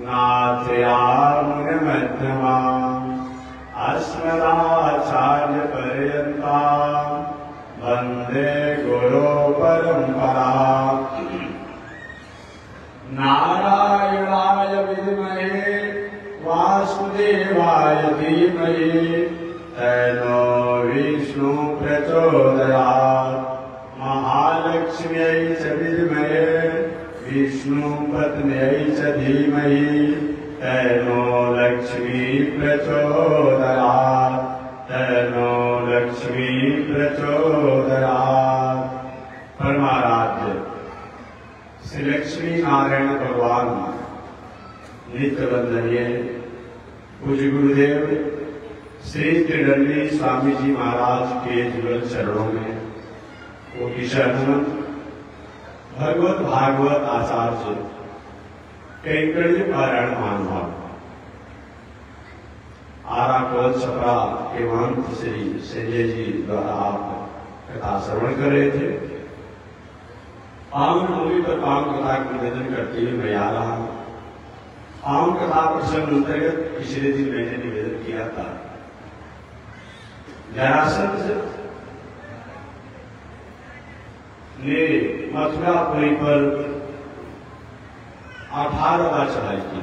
नाथयामुन मध्यमा अस्मदाचार्य पर्यन्तां वन्दे गुरो परम्परा। नारायणाय विद्महे वासुदेवाय धीमहि तन्नो विष्णु प्रचोदयात्। महालक्ष्म्यै च विद्महे विष्णुपत्न्यै च धीमहि तन्नो लक्ष्मी प्रचोदयात्। तन्नो लक्ष्मी प्रचोदयात्। परमाराध्य श्री लक्ष्मी नारायण भगवान नित्य वंदनीय पूज्य गुरुदेव श्री त्रिदंडी स्वामी जी महाराज के जुगल चरणों में कोटि शरण। भगवत भागवत आचार्य कैंकर्य पारायण महानुभाव आरा कोल छपरा के महंत श्री संजय जी द्वारा आप कथा श्रवण कर रहे थे। पावन भूमि पर पावन कथा का निवेदन करते हुए मैं आ रहा हूं। पावन कथा प्रसंग अंतर्गत पिछले दिन मैंने निवेदन किया था। जरासंध ने मथुरापुरी पर 18 बार चढ़ाई की।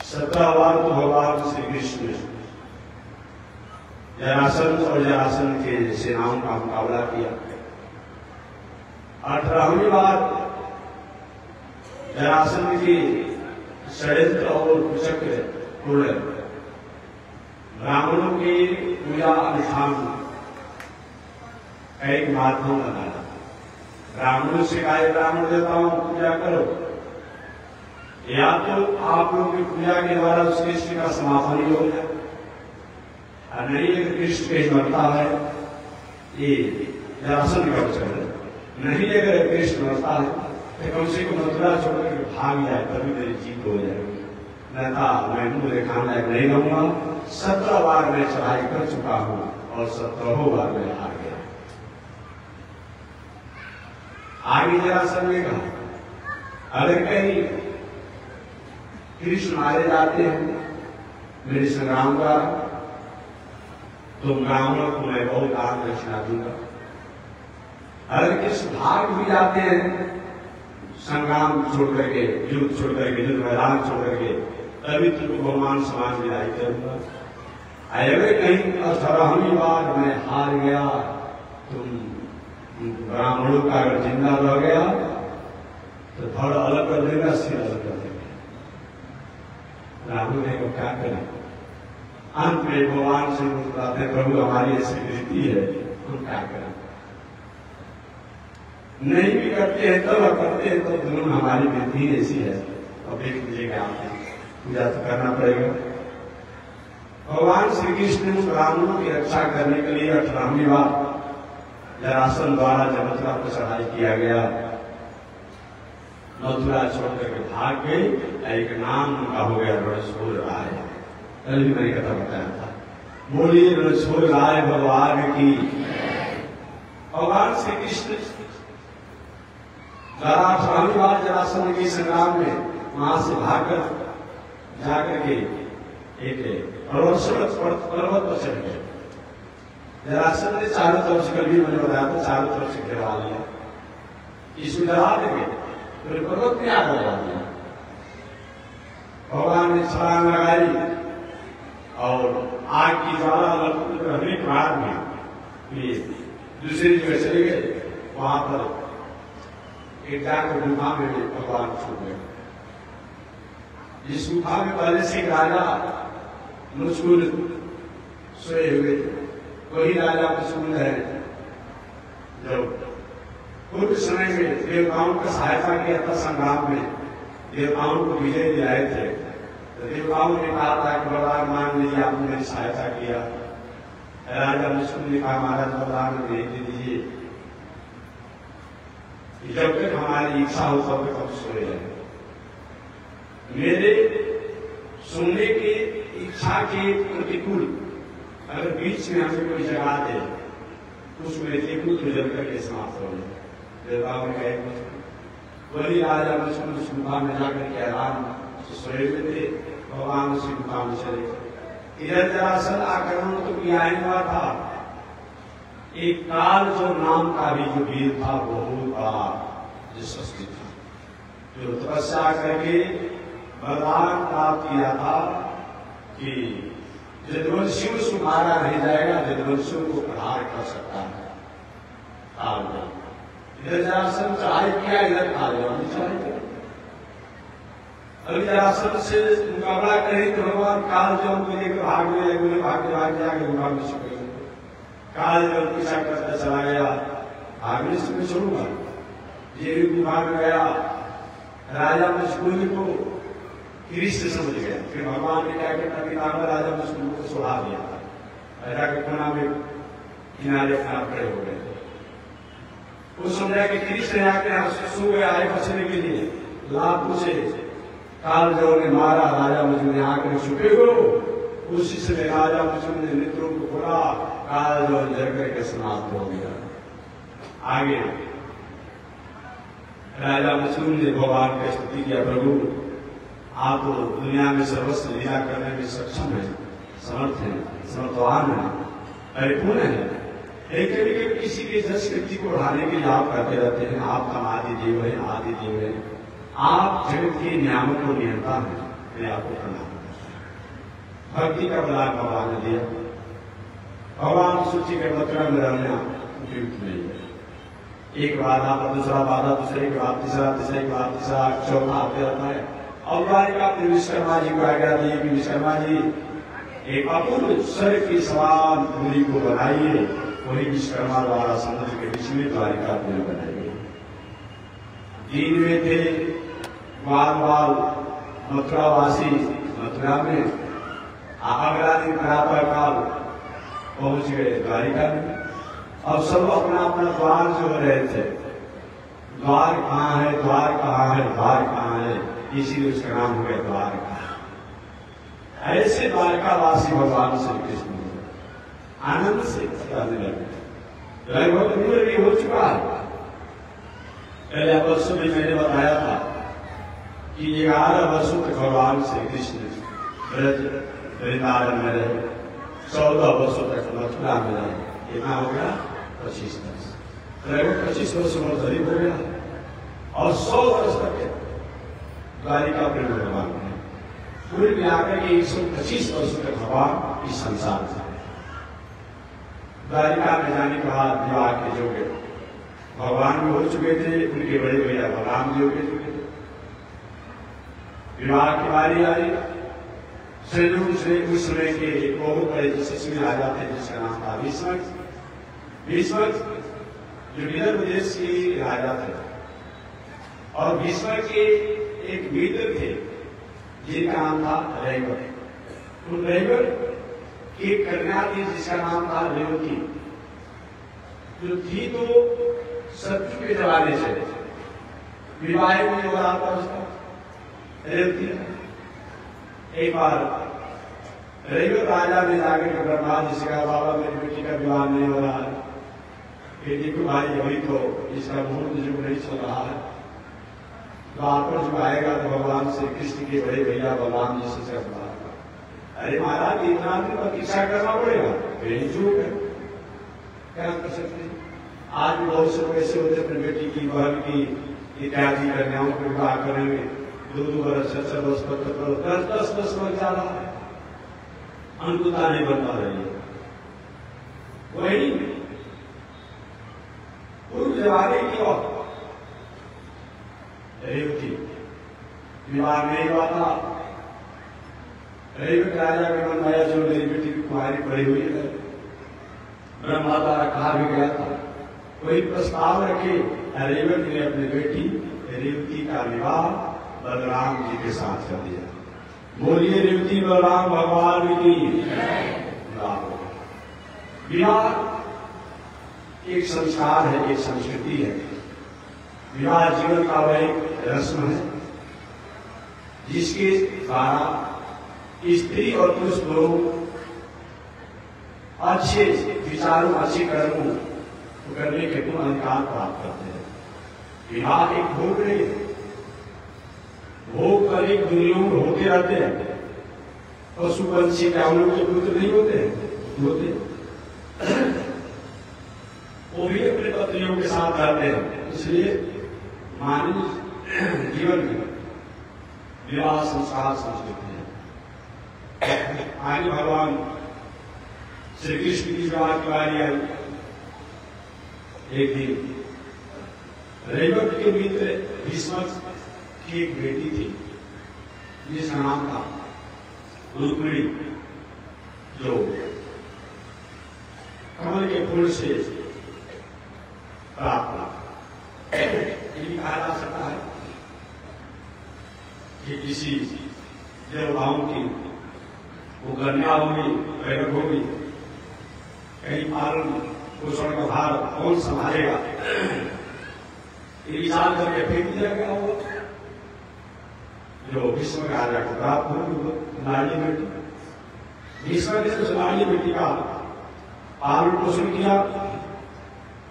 17 बार तो भगवान श्री कृष्ण जरासंध और जरासंध के सेनाओं का मुकाबला किया। 18वीं बार जरासंध की षड्यंत्र और कुचक्र पूर्ण ब्राह्मणों की पूजा अनुष्ठान का एक माध्यम बनाया। ब्राह्मणों से कहा ब्राह्मण देवताओं की पूजा करो, या तो आप लोगों की पूजा के द्वारा उस कृष्ण का समापन ही हो जाए, और नहीं अगर कृष्ण कहीं मरता है, ये जरासंध का वचन है, नहीं अगर कृष्ण मरता है तो कम से कम मथुरा छोड़कर भाग जाए तभी मेरी जीत हो जाएगी। नेता मैं मुंह दिखाने लायक नहीं रहूंगा। 17 बार मैं चढ़ाई कर चुका हूं और 17 बार मैं हार गया। आगे जरासंध ने कहा अगर कहीं कृष्ण मारे जाते हैं मेरे संग्राम द्वारा तो ब्राह्मणों को मैं बहुत दान दक्षिणा दूंगा। अगर किस भाग भी जाते हैं संग्राम छोड़ करके, युद्ध छोड़ करके, युद्ध मैदान छोड़ करके, तभी तुमको भगवान समान विदाई करूंगा। अगर कहीं 18वीं बार मैं हार गया, तुम ब्राह्मणों का अगर जिंदा रह गया तो धड़ अलग कर देगा, सिर अलग कर देगा। ब्राह्मण ने को क्या करें? अंत में भगवान से बताते प्रभु हमारी ऐसी रीति है, हम क्या करें? नहीं भी करते हैं तब तो करते हैं तो दोनों हमारी विधि ऐसी है। अब देख लीजिएगा आपने पूजा तो करना पड़ेगा। भगवान श्री कृष्ण ने ब्राह्मणों की रक्षा करने के लिए 18वीं बार जरासंध द्वारा जब मथुरा पर चढ़ाई किया गया, मथुरा छोड़कर के भाग गई। एक नाम उनका हो गया रणछोड़ राय। कल भी मैंने कथा बताया था। बोलिए रणछोड़ राय भगवान की। भगवान श्री कृष्ण 18वीं बार जरासंध के संग्राम में वहां से भागकर जाकर के एक पर्वत पर चढ़ गए। जरासंध ने चारों तरफ से, कल भी मैंने बताया था, चारों तरफ से घेरा लिया। इसमें डरा देंगे फिर पर्वत में आग लगा दिया। भगवान ने छलांग लगाई और आग की ज्वाला रहने के बाद में दूसरी जगह चले गए। वहां पर एक जाकर गुफा में भगवान छू गए। जिस गुफा में पहले से राजा मुस्कुल सोए हुए थे, वही राजा मुस्कुल है जो पूर्व समय में देवताओं का सहायता किया था। संग्राम में देवताओं को विजय दिलाए थे, तो देवताओं ने कहा था कि वरदान मान लीजिए, आपने मेरी सहायता किया। राजा मुस्कुल ने कहा महाराज वरदान दे दीजिए, जब तक हमारी इच्छा हो तब तक हम सोए जाए। मेरे सोने की इच्छा के प्रतिकूल अगर बीच में हमें कोई जगा दे तो उसमें देखूं तो जल करके समाप्त हो जाए। देवताओं ने कहा वही राजा मुस्कुल उस गुफा में जाकर के आराम से सोए हुए थे। भगवान उसी गुफा में चले। इधर जरासंध आक्रमण तो किया ही हुआ था। एक काल जो नाम का भी जो वीर था बहुत बड़ा यशस्वी था, जो तपस्या करके वरदान प्राप्त किया था कि यदुवंशियों से मारा नहीं जाएगा, यदुवंशियों को प्रहार कर सकता है काल में। इधर जरासंध चढ़ाई किया, इधर काल ने चढ़ाई किया। अभी जरासंध से मुकाबला करें तो भगवान काल जो उनको लेकर भाग गए, भाग जाके मुकाबले से करेंगे। काल जब पीछा करता चला गया, भागने से मैं छोड़ूंगा। ये भी भाग गया, राजा मुस्कुल को कृष्ण समझ गया। फिर भगवान ने क्या किया, पितामह राजा मुस्कुल को सुला दिया था। राजा के कोना में किनारे खड़े हो गए। वो समझा कि कृष्ण आके सो गया है बचने के लिए। लाभ पूछे, काल जो ने मारा, राजा मुझे ने आकर छुपे हो। उसी समय राजा मुझे ने नेत्रों को खोला, काल जो जल करके समाप्त हो गया। आगे राजा मसूल ने भगवान की स्तुति किया, प्रभु आप तो दुनिया में सर्वस्व लीला करने में सक्षम है, समर्थ है, समर्थवान है, परिपूर्ण है। लेकिन कभी कभी किसी के जस व्यक्ति को बढ़ाने के लिए आप करते रहते हैं। आप हम आदि देव है, आदि देव है, आप जगत के नियामक को नियंता है। मैं आपको प्रणाम भक्ति का बलान भगवान ने दिया। भगवान सूची के मथुरा में रहना उपयुक्त नहीं है। एक बाधा पर दूसरा बाधा, दूसरे के बाद तीसरा, तीसरे के बाद तीसरा, चौथा आते रहता है। और द्वारिका अपने विश्वकर्मा जी को आज्ञा दी कि विश्वकर्मा जी एक अपूर्व स्वर्ग की समान पूरी को बनाइए। वही विश्वकर्मा द्वारा समुद्र के बीच में द्वारिका पुरी बनाई गई। दिन में थे बाल बाल मथुरावासी, मथुरा में अगला दिन प्रातः काल पहुंच गए द्वारिका में। अब सब अपना अपना द्वार जो रहे थे, द्वार कहाँ है, द्वार कहाँ है, द्वार कहाँ है, इसीलिए उसका नाम हो गया द्वारका। ऐसे द्वारकावासी भगवान श्री कृष्ण आनंद से करने लगे। लगभग उम्र भी हो चुका है। पहले वर्षों में मैंने बताया था कि 11 वर्षों तक भगवान श्री कृष्ण ब्रज वृंदावन में रहे, 14 वर्षों तक मथुरा में रहे। कितना हो गया? 25 वर्ष। लगभग 25 वर्ष में करीब हो गया। और 100 वर्ष तक द्वारिका प्रेम भगवान है। पूरे मिलाकर के 125 वर्षों तक भगवान इस संसार से। द्वारिका में जाने के बाद विवाह के जोगे भगवान भी हो चुके थे, उनके बड़े भैया बलराम जी हो चुके थे। विवाह की बारी आई। उस समय के बहुत बड़े यशस्वी राजा थे जिसका नाम था भीष्म। भीष्म जो विदर्भ देश के राजा थे, और भीष्म के एक मित्र थे जिनका नाम था रैवत। उन रैवत की एक कन्या थी जिसका नाम था रेवती, जो थी तो शत्रु के जमाने से। विवाह में हो रहा था उसका रेवती। एक बार रैवत राजा ने जाकर ब्रह्मा जी से कहा, बाबा मेरी बेटी का विवाह नहीं हो रहा है, बेटी को भाई अभी तो इसका मुहूर्त युग नहीं चल रहा है। द्वापर जो आएगा तो भगवान श्री कृष्ण के बड़े भैया बलराम जी से बुलाएगा। अरे महाराज इतना दिन प्रतीक्षा करना पड़ेगा, यही चूक है, क्या कर सकते हैं। आज भी बहुत से लोग ऐसे होते अपनी बेटी की, बहन की इत्यादि कन्याओं को विवाह करने में 2-2 वर्ष, 6 वर्ष, 10 वर्ष लग जा रहा है, अनुकूलता नहीं बन पा रही है। वही पूर्व जमाने की और रेवती विवाह नहीं हुआ था। रेवत राजा के मन आया, जो मेरी बेटी की कुमारी पड़ी हुई है, ब्रह्मा द्वारा कहा भी गया था, कोई प्रस्ताव रखे। रेवत ने अपनी बेटी रेवती का विवाह बलराम जी के साथ कर दिया। बोलिए रेवती बलराम भगवान की। विवाह एक संस्कार है, एक संस्कृति है। विवाह जीवन का वह एक रस्म है जिसके द्वारा स्त्री और पुरुष लोग अच्छे विचारों, अच्छे कर्मों को करने के पूर्ण अधिकार प्राप्त करते हैं। विवाह एक भोग नहीं है, भोग पर एक दुनिया में होते रहते हैं। पशु पंछी क्या उन लोग के पुत्र नहीं होते होते, वो भी अपने पत्नियों के साथ रहते हैं। इसलिए मानव जीवन में विवाह संस्कार संस्कृति है। आगे भगवान श्री कृष्ण की विवाह की बारी आई। एक दिन रैवत के मित्र भीष्म की एक बेटी थी जिसका नाम था रुक्मिणी, जो कमल के फूल से प्राप्त यही कहा जा सकता है कि किसी देवताओं की वो कन्या होगी, प्रकट होगी, कहीं पालन पोषण का भार कौन संभालेगा, विचार करके फेंक दिया गया हो जो विश्व का राजा को प्राप्त होगी लाड़ी बेटी। विश्व ने उस लाड़ी बेटी का पालन पोषण किया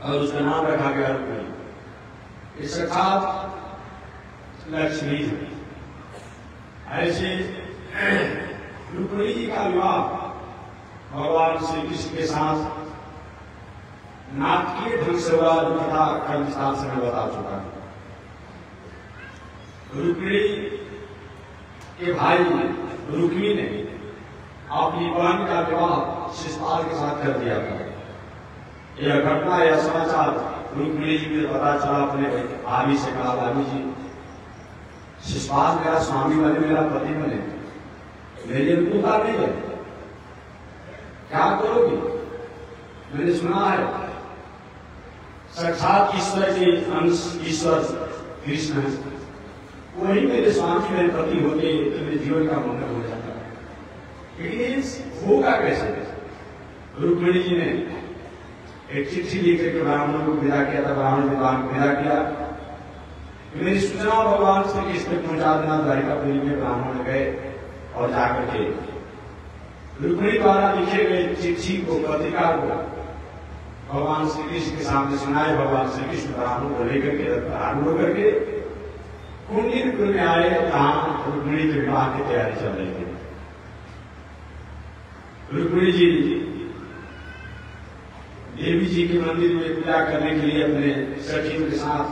और उसका नाम रखा गया रुक्मिणी। इस साक्षात लक्ष्मी है। ऐसे रुक्मिणी जी का विवाह भगवान श्री कृष्ण के साथ नाटकीय ढंग से हुआ, जो कथा कल विस्तार से मैं बता चुका हूं। रुक्मिणी के भाई रुक्मी ने अपनी बहन का विवाह शिशुपाल के साथ कर दिया था। यह घटना, यह समाचार रुक्मिणी जी को पता चला, अपने भाभी से कहा, भाभी जी शिशुपाल मेरा स्वामी बने, मेरा पति बने, मेरी अनुकूलता नहीं है, क्या करोगी? मैंने सुना है साक्षात ईश्वर के अंश ईश्वर कृष्ण है, वही मेरे स्वामी मेरे पति होते तो मेरे जीवन का मंगल हो जाता है। लेकिन होगा कैसे? रुक्मिणी जी ने एक चिट्ठी लिखकर के ब्राह्मणों को विदा किया था, ब्राह्मण विद्वान को विदा किया। मेरी सूचना भगवान श्री कृष्ण तक पहुंचा देना। द्वारिकापुरी में ब्राह्मण गए और जाकर के रुक्मिणी द्वारा लिखे गए चिट्ठी को, पत्रिका को भगवान श्री कृष्ण के सामने सुनाए। भगवान श्री कृष्ण ब्राह्मण को लेकर के आरूढ़ होकर के कुंडीनपुर में आए, जहां रुक्मिणी के विवाह की तैयारी चल रही थी। रुक्मिणी जी देवी जी के मंदिर में पूजा करने के लिए अपने सखियों के साथ,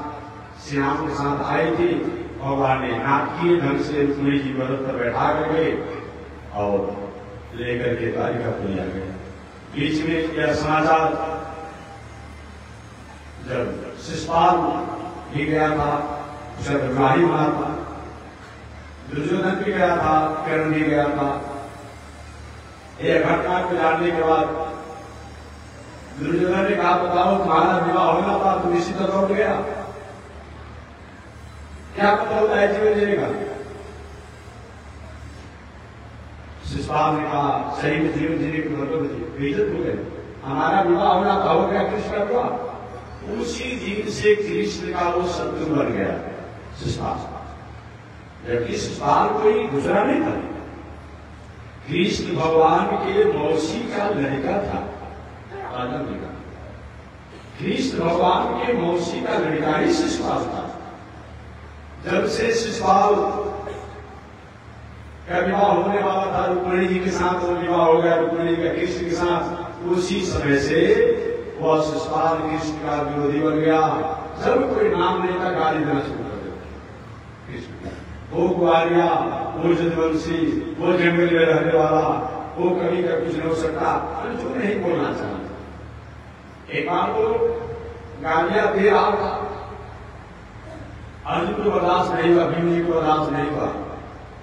सेनाओं के साथ आई थी। भगवान ने नाटकीय ढंग से रुक्मिणी जी को रथ पर बैठा कर गए और लेकर के द्वारिकापुरी आ गए। बीच में यह समाचार जब शिशुपाल भी गया था, उसे विवाही बना था, दुर्योधन भी गया था, कर्ण भी गया था। यह घटना को जानने के बाद दुर्योधन ने कहा, बताओ तुम्हारा विवाह होना था, तुम इसी तरह लौट गया, क्या पता होता है जीवन जीने का? शिशुपाल ने कहा, सही में जीवन जीने की मतलब बेइज्जत हो गए, हमारा विवाह होना था, हो गया कृष्ण का विवाह। उसी दिन से कृष्ण का वो शत्रु बन गया शिशुपाल, जबकि शिशुपाल कोई दूसरा नहीं था, कृष्ण भगवान के मौसी का लड़का था। कृष्ण भगवान के मौसी का लड़का ही शिशुपाल था। जब से शिशुपाल का विवाह होने वाला था रुक्मिणी जी के साथ, वो विवाह हो गया रुक्मिणी का कृष्ण के साथ, उसी समय से वह शिशुपाल कृष्ण का विरोधी बन गया। जब कोई नाम नहीं था, गाली देना शुरू कर दिया कृष्ण, वो ग्वालिया, वो जदवंशी, वो जंगल में रहने वाला, वो कभी का कुछ नहीं हो सकता, जो नहीं बोलना चाहिए। एक बार तो गालियां दे रहा था, अर्जुन को बर्दाश्त नहीं हुआ, भीम जी को बर्दाश्त नहीं हुआ।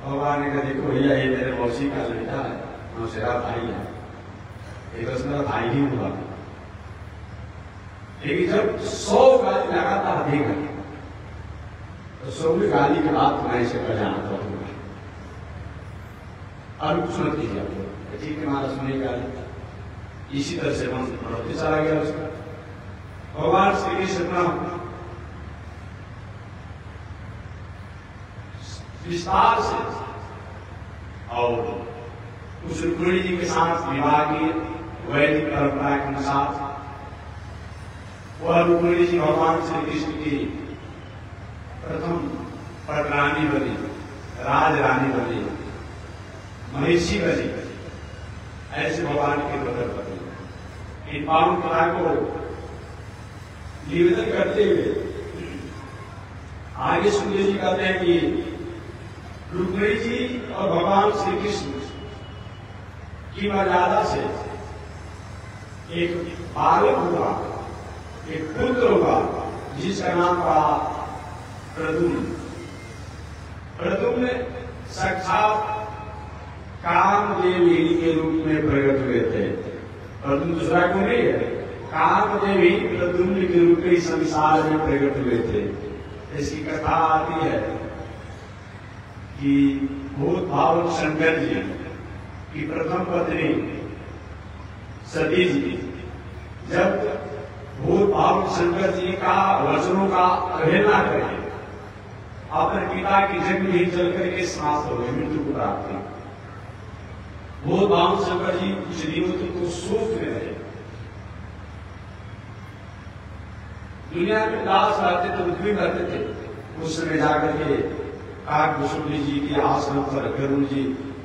भगवान ने कहा, देखो भैया ये मेरे मौसी का लड़का है, मेरा भाई है, एक मेरा भाई ही हुआ। लेकिन जब 100 गाली लगातार देगा तो 100वीं गाली के बाद मैं इसे कर जाना चाहूंगा, और कुछ मत कीजिए आपको, ठीक है हमारा सुनी गाली। इसी तरह से मन बढ़ते चला गया उसका। भगवान श्री कृष्ण विस्तार से और उस रुक्मिणी जी के साथ विवाह किए वैदिक परंपरा के अनुसार। वह रुक्मिणी जी भगवान श्री कृष्ण की प्रथम पटरानी बनी, राज रानी बनी। महिषी बनी, ऐसे भगवान के बदल बदल इन पावन कला को निवेदन करते हुए आगे सुखदेव जी कहते हैं कि रुक्मिणी जी और भगवान श्री कृष्ण की मर्यादा से एक बालक हुआ, एक पुत्र हुआ जिसका नाम पड़ा प्रद्युम्न। प्रद्युम्न साक्षात कामदेवी के रूप में प्रकट हुए थे। प्रद्युम्न दूसरा को नहीं है, कामदेवी प्रद्युम्न के रूप में संसार में प्रकट हुए थे। इसकी कथा आती है कि भूत भावक शंकर जी की प्रथम पत्नी सती जी जब भूत भावक शंकर जी का वचनों का अवहेलना करके अपने पिता की जन्म ही चल करके समाप्त हो गए, मृत्यु को प्राप्त हुई। भूत भावक शंकर जी कुछ दिनों तक तो शोक में रहे। दुनिया में दास रहते तो रुक्मी रहते थे। उस समय जाकर के काकभूषुंडी जी के आश्रम पर गरुड़ जी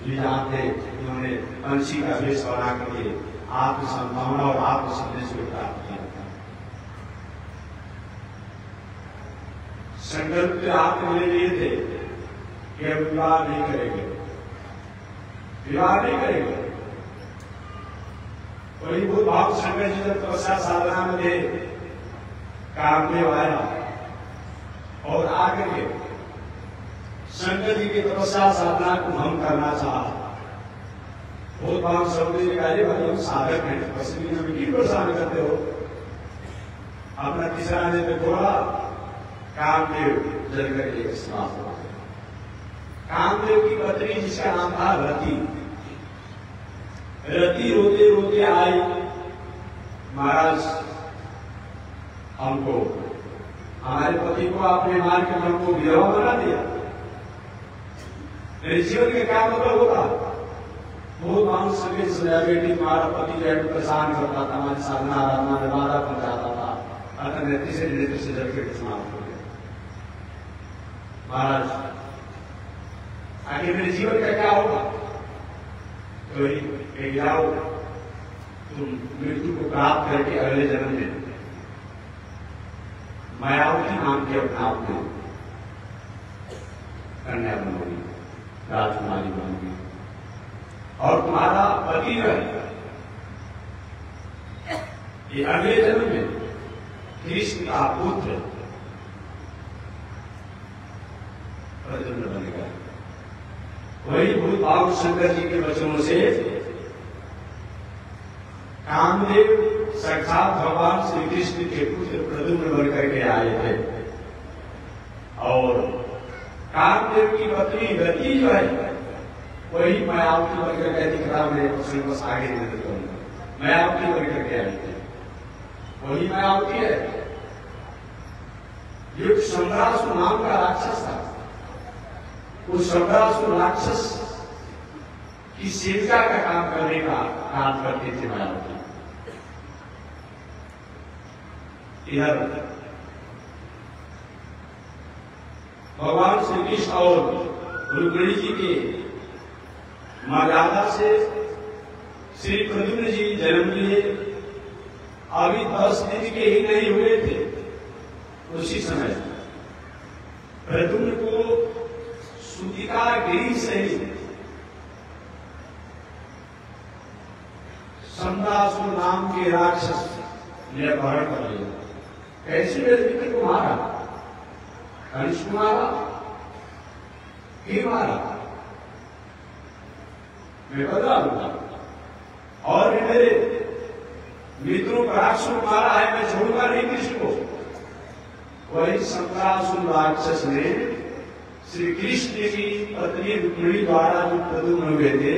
जहाँ थे, उन्होंने पंछी का वेश बना करके आत्मसंभावना और आत्म संदेश को प्राप्त किया था। संकल्प के हाथ में लिए थे कि अब विवाह नहीं करेंगे, विवाह नहीं करेंगे। वही भूत भाव शंकर जी जब तपस्या साधना में थे, कामदेव आया और आकर के शंकर जी की तपस्या साधना को भंग करना चाहा। बहुत भाव शंकर जी कहा, भाई हम साधक हैं, तपस्वी हमें क्यों परेशान करते हो? अपना तीसरा ने थोड़ा कामदेव जल करके समाप्त हुआ। कामदेव की पत्नी जिसका नाम था रति, रति रोते रोते आई, महाराज हमको हमारे पति को आपने मार के हमको विधवा बना दिया, मेरे जीवन के क्या मतलब होगा? बहुत मानुष सभी बेटी तुम्हारा पति जो है परेशान करता था, हमारी साधना आराधना में बाधा पहुंचाता था, अतः नेत्री से जल के समाप्त हो गया। महाराज आगे मेरे जीवन का क्या होगा? तो जाओ तुम मृत्यु को प्राप्त करके अगले जन्म में मायावती नाम के अपने आप में कन्या बनोगी, राजकुमारी बनोगी, और तुम्हारा पति जो है ये अगले जन्म में कृष्ण का पुत्र प्रद्युम्न बनेगा। वही भूत भाव शंकर जी के वचनों से कामदेव साक्षात भगवान श्री कृष्ण के पुत्र प्रद्युम्न बन करके आए थे। और कामदेव की पत्नी रति जो है वही मायावती बनकर के दिखता मेरे प्रश्न बस आगे निकल करूंगा, मायावती बनकर के आई थे, वही मायावती है। एक सम्रासुर नाम का राक्षस था, उस सम्रासुर राक्षस की सेविका का काम करने का काम करते थे मायावती। इधर भगवान श्री कृष्ण और रुक्मिणी जी के मर्यादा से श्री प्रद्युम्न जी जन्म लिए। अभी 10 दिन के ही नहीं हुए थे, उसी समय प्रद्युम्न को सुतिका गिरी से सम्रासुर नाम के राक्षस ने अपहरण कर लिया। कैसे मेरे मित्र को मारा? कंस को मारा? क्यों मारा? मैं बदला लूंगा, और मेरे मित्रों को राक्षस को मारा है, मैं छोड़ूंगा नहीं कृष्ण को। वही सम्रासुर राक्षस ने श्री कृष्ण की पत्नी रुक्मिणी द्वारा जो प्रद्युम्न हुए थे,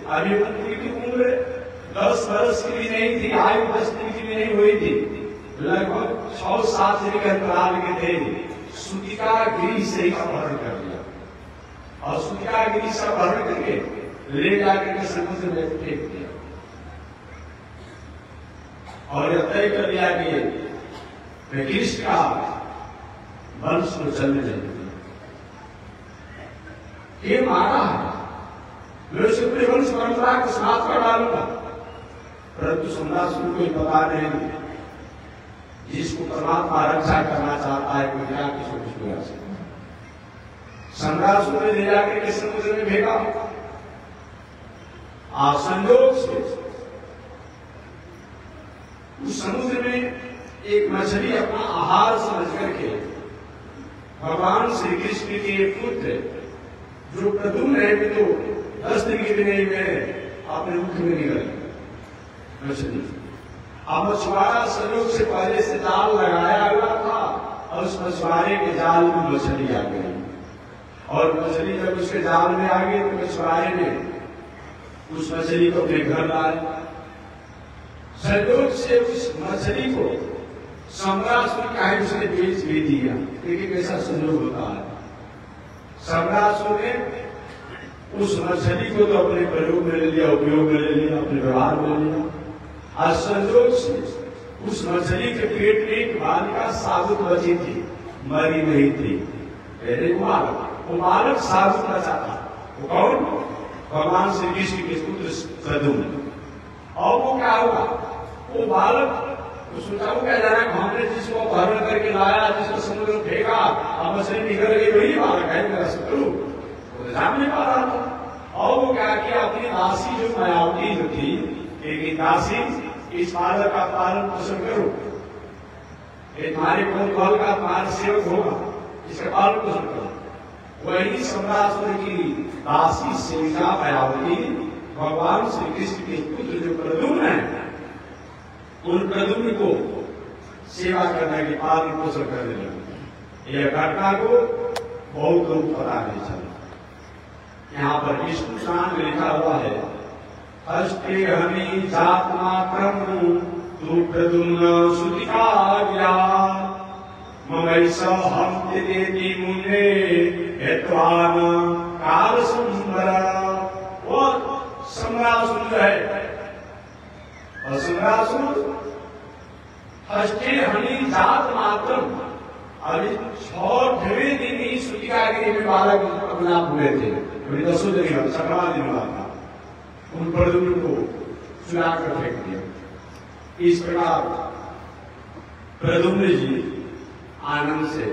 अभी उनकी उम्र 10 वर्ष की भी नहीं थी, आयु 10 दिन की भी नहीं हुई थी, लगभग 6-7 दिन के अंतराल के थे। सुतिका गिरी से अपहरण कर दिया, और सुतिका गिरी से अपहरण करके ले जाकर के समुद्र में फेंक दिया, और यह तय कर दिया कि कृष्ण का वंश को चलने देंगे। ये मारा है, मैं उसे अपने वंश परंपरा को समाप्त कर डालूंगा। परंतु सम्रासुर को पता नहीं, जिसको परमात्मा रक्षा करना चाहता है कोई क्या किसी कुछ नहीं कर सकता। सम्रासुर ने ले जाकर के समुद्र में फेंका। संयोग से उस समुद्र में एक मछली अपना आहार समझ करके भगवान श्री कृष्ण के पुत्र जो प्रद्युम्न है, तो 10 दिन के लिए में अपने मुख में निकल मछली। अब मछुआरा संयोग से पहले से जाल लगाया हुआ था और उस मछुआरे के जाल में मछली आ गई, और मछली जब उसके जाल में आ गई तो मछुआरे ने उस मछली को अपने घर लाया। संयोग से उस मछली को सम्रासुर का है उसने बेच भी दिया। लेकिन कैसा संयोग होता है, सम्रासुर ने उस मछली को तो अपने प्रयोग में ले लिया, उपयोग में ले लिया, अपने व्यवहार में ले लिया। और संयोग से उस मछली के पेट में एक बालिका साबुत बची थी, मरी नहीं थी। वो बालक साबुत बचा था। वो कौन? भगवान श्री कृष्ण के पुत्र प्रद्युम्न। और वो क्या हुआ, वो बालक सोचा वो क्या जाना, हमने जिसको अपहरण करके लाया, जिसको समुद्र में फेंका, अब मछली निकल गई, वही बालक है मेरा शत्रु, वो जान नहीं पा रहा था। और वो क्या किया, अपनी दासी जो मायावती जो थी, एक दासी, इस बालक का पालन पोषण करो, ये तुम्हारे बल का तुम्हारा सेवक होगा, इसका पालन पोषण करो। वही सम्रासुर की दासी सेविका मायावती भगवान श्री कृष्ण के पुत्र जो प्रद्युम्न है, उन प्रद्युम्न को सेवा करने के पालन पोषण करने लगे। यह घटना को बहुत लोग पता नहीं चला। यहाँ पर विष्णु पुराण में लिखा हुआ है, अष्टे हनि जात मात्रम तू प्रद्युम्न सुतिका गया ममैसा हम देती मुने हेत्वान काल सुंदर। और सम्रासुर है, और सम्रासुर अष्टे हनि जात मात्रम, अभी 6वें दिन ही सुतिकागिरी में बालक अपना हुए थे, 10 दिन 7वां दिन हुआ था। उन प्रद्युम्न को चुरा कर फेंक दिया। इस प्रकार प्रद्युम्न जी आनंद से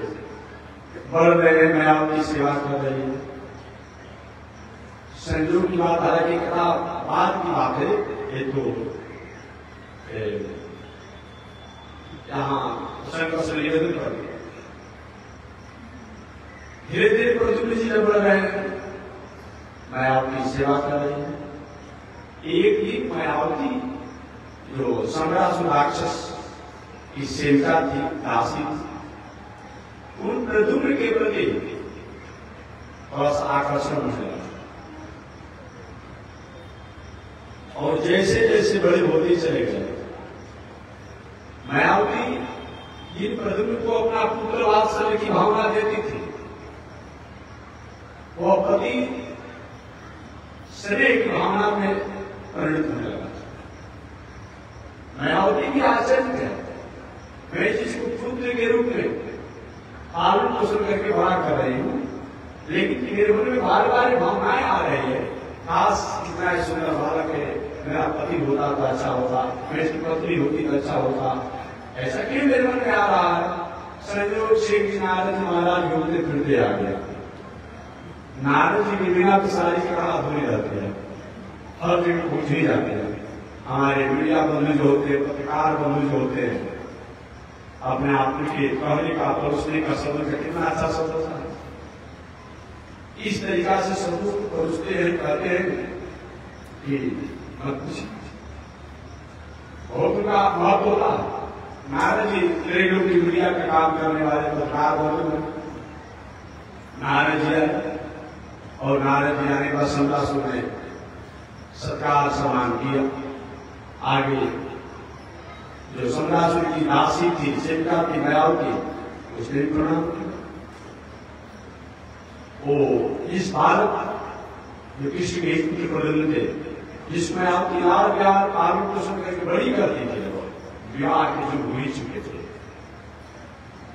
बढ़ रहे हैं, मायावती सेवा कर रही है। संयोग की बात, हालांकि कथा बाद की बात है, ये तो यहाँ शंकर से निवेदन कर दिया। धीरे धीरे प्रद्युम्न जी जब बढ़ रहे हैं, मायावती सेवा कर रही है। एक दिन मायावती जो सम्रासुर राक्षस की सेविका थी, दासी, उन प्रद्युम्न के प्रति बस आकर्षण होने लगा, और जैसे जैसे बड़े होते चले गए, मायावती जिन प्रद्युम्न को अपना पुत्र वात्सल्य की भावना देती थी, वो पति स्नेह की भावना में परिणत होने लगा। मायावती भी आश्चर्य है, मैं जिसको पुत्र के रूप में पालन पोषण करके बड़ा कर रही हूँ, लेकिन मेरे मन में बार बार भावनाएं आ रही है, खास कितना सुंदर बालक है, मेरा पति होता तो अच्छा होता, मैं इसकी पत्नी होती तो अच्छा होता, ऐसा क्यों मेरे मन में आ रहा है। संयोग से नारद महाराज घूमते फिरते आ गया। नारद जी के बिना तो सारी कथा अधूरी रहती है, हर जगह पूछ ही जाते हैं। हमारे मीडिया बंधु जो होते हैं, पत्रकार बंधु जो होते हैं, अपने आप के कहने का परोसने का शब्द का कितना अच्छा शब्द था। इस तरीका से शब्दों को परोसते हैं, कहते हैं कि मत पूछिए, बहुत उनका महत्व होता है। नारद जी रेडियो की मीडिया का काम करने वाले पत्रकार बंधु, नारद जी आए, और नारद जी आने का सम्रासुर ने सत्कार सम्मान किया। आगे जो सम्रासुर की दासी थी, सेविका की मायावती, उसने भी प्रणाम किया। वो इस बालक जो कृष्ण के पुत्र प्रद्युम्न थे, जिसमें आप लाड़ प्यार पालन पोषण करके बड़ी करती थी, विवाह के जो भूल चुके थे,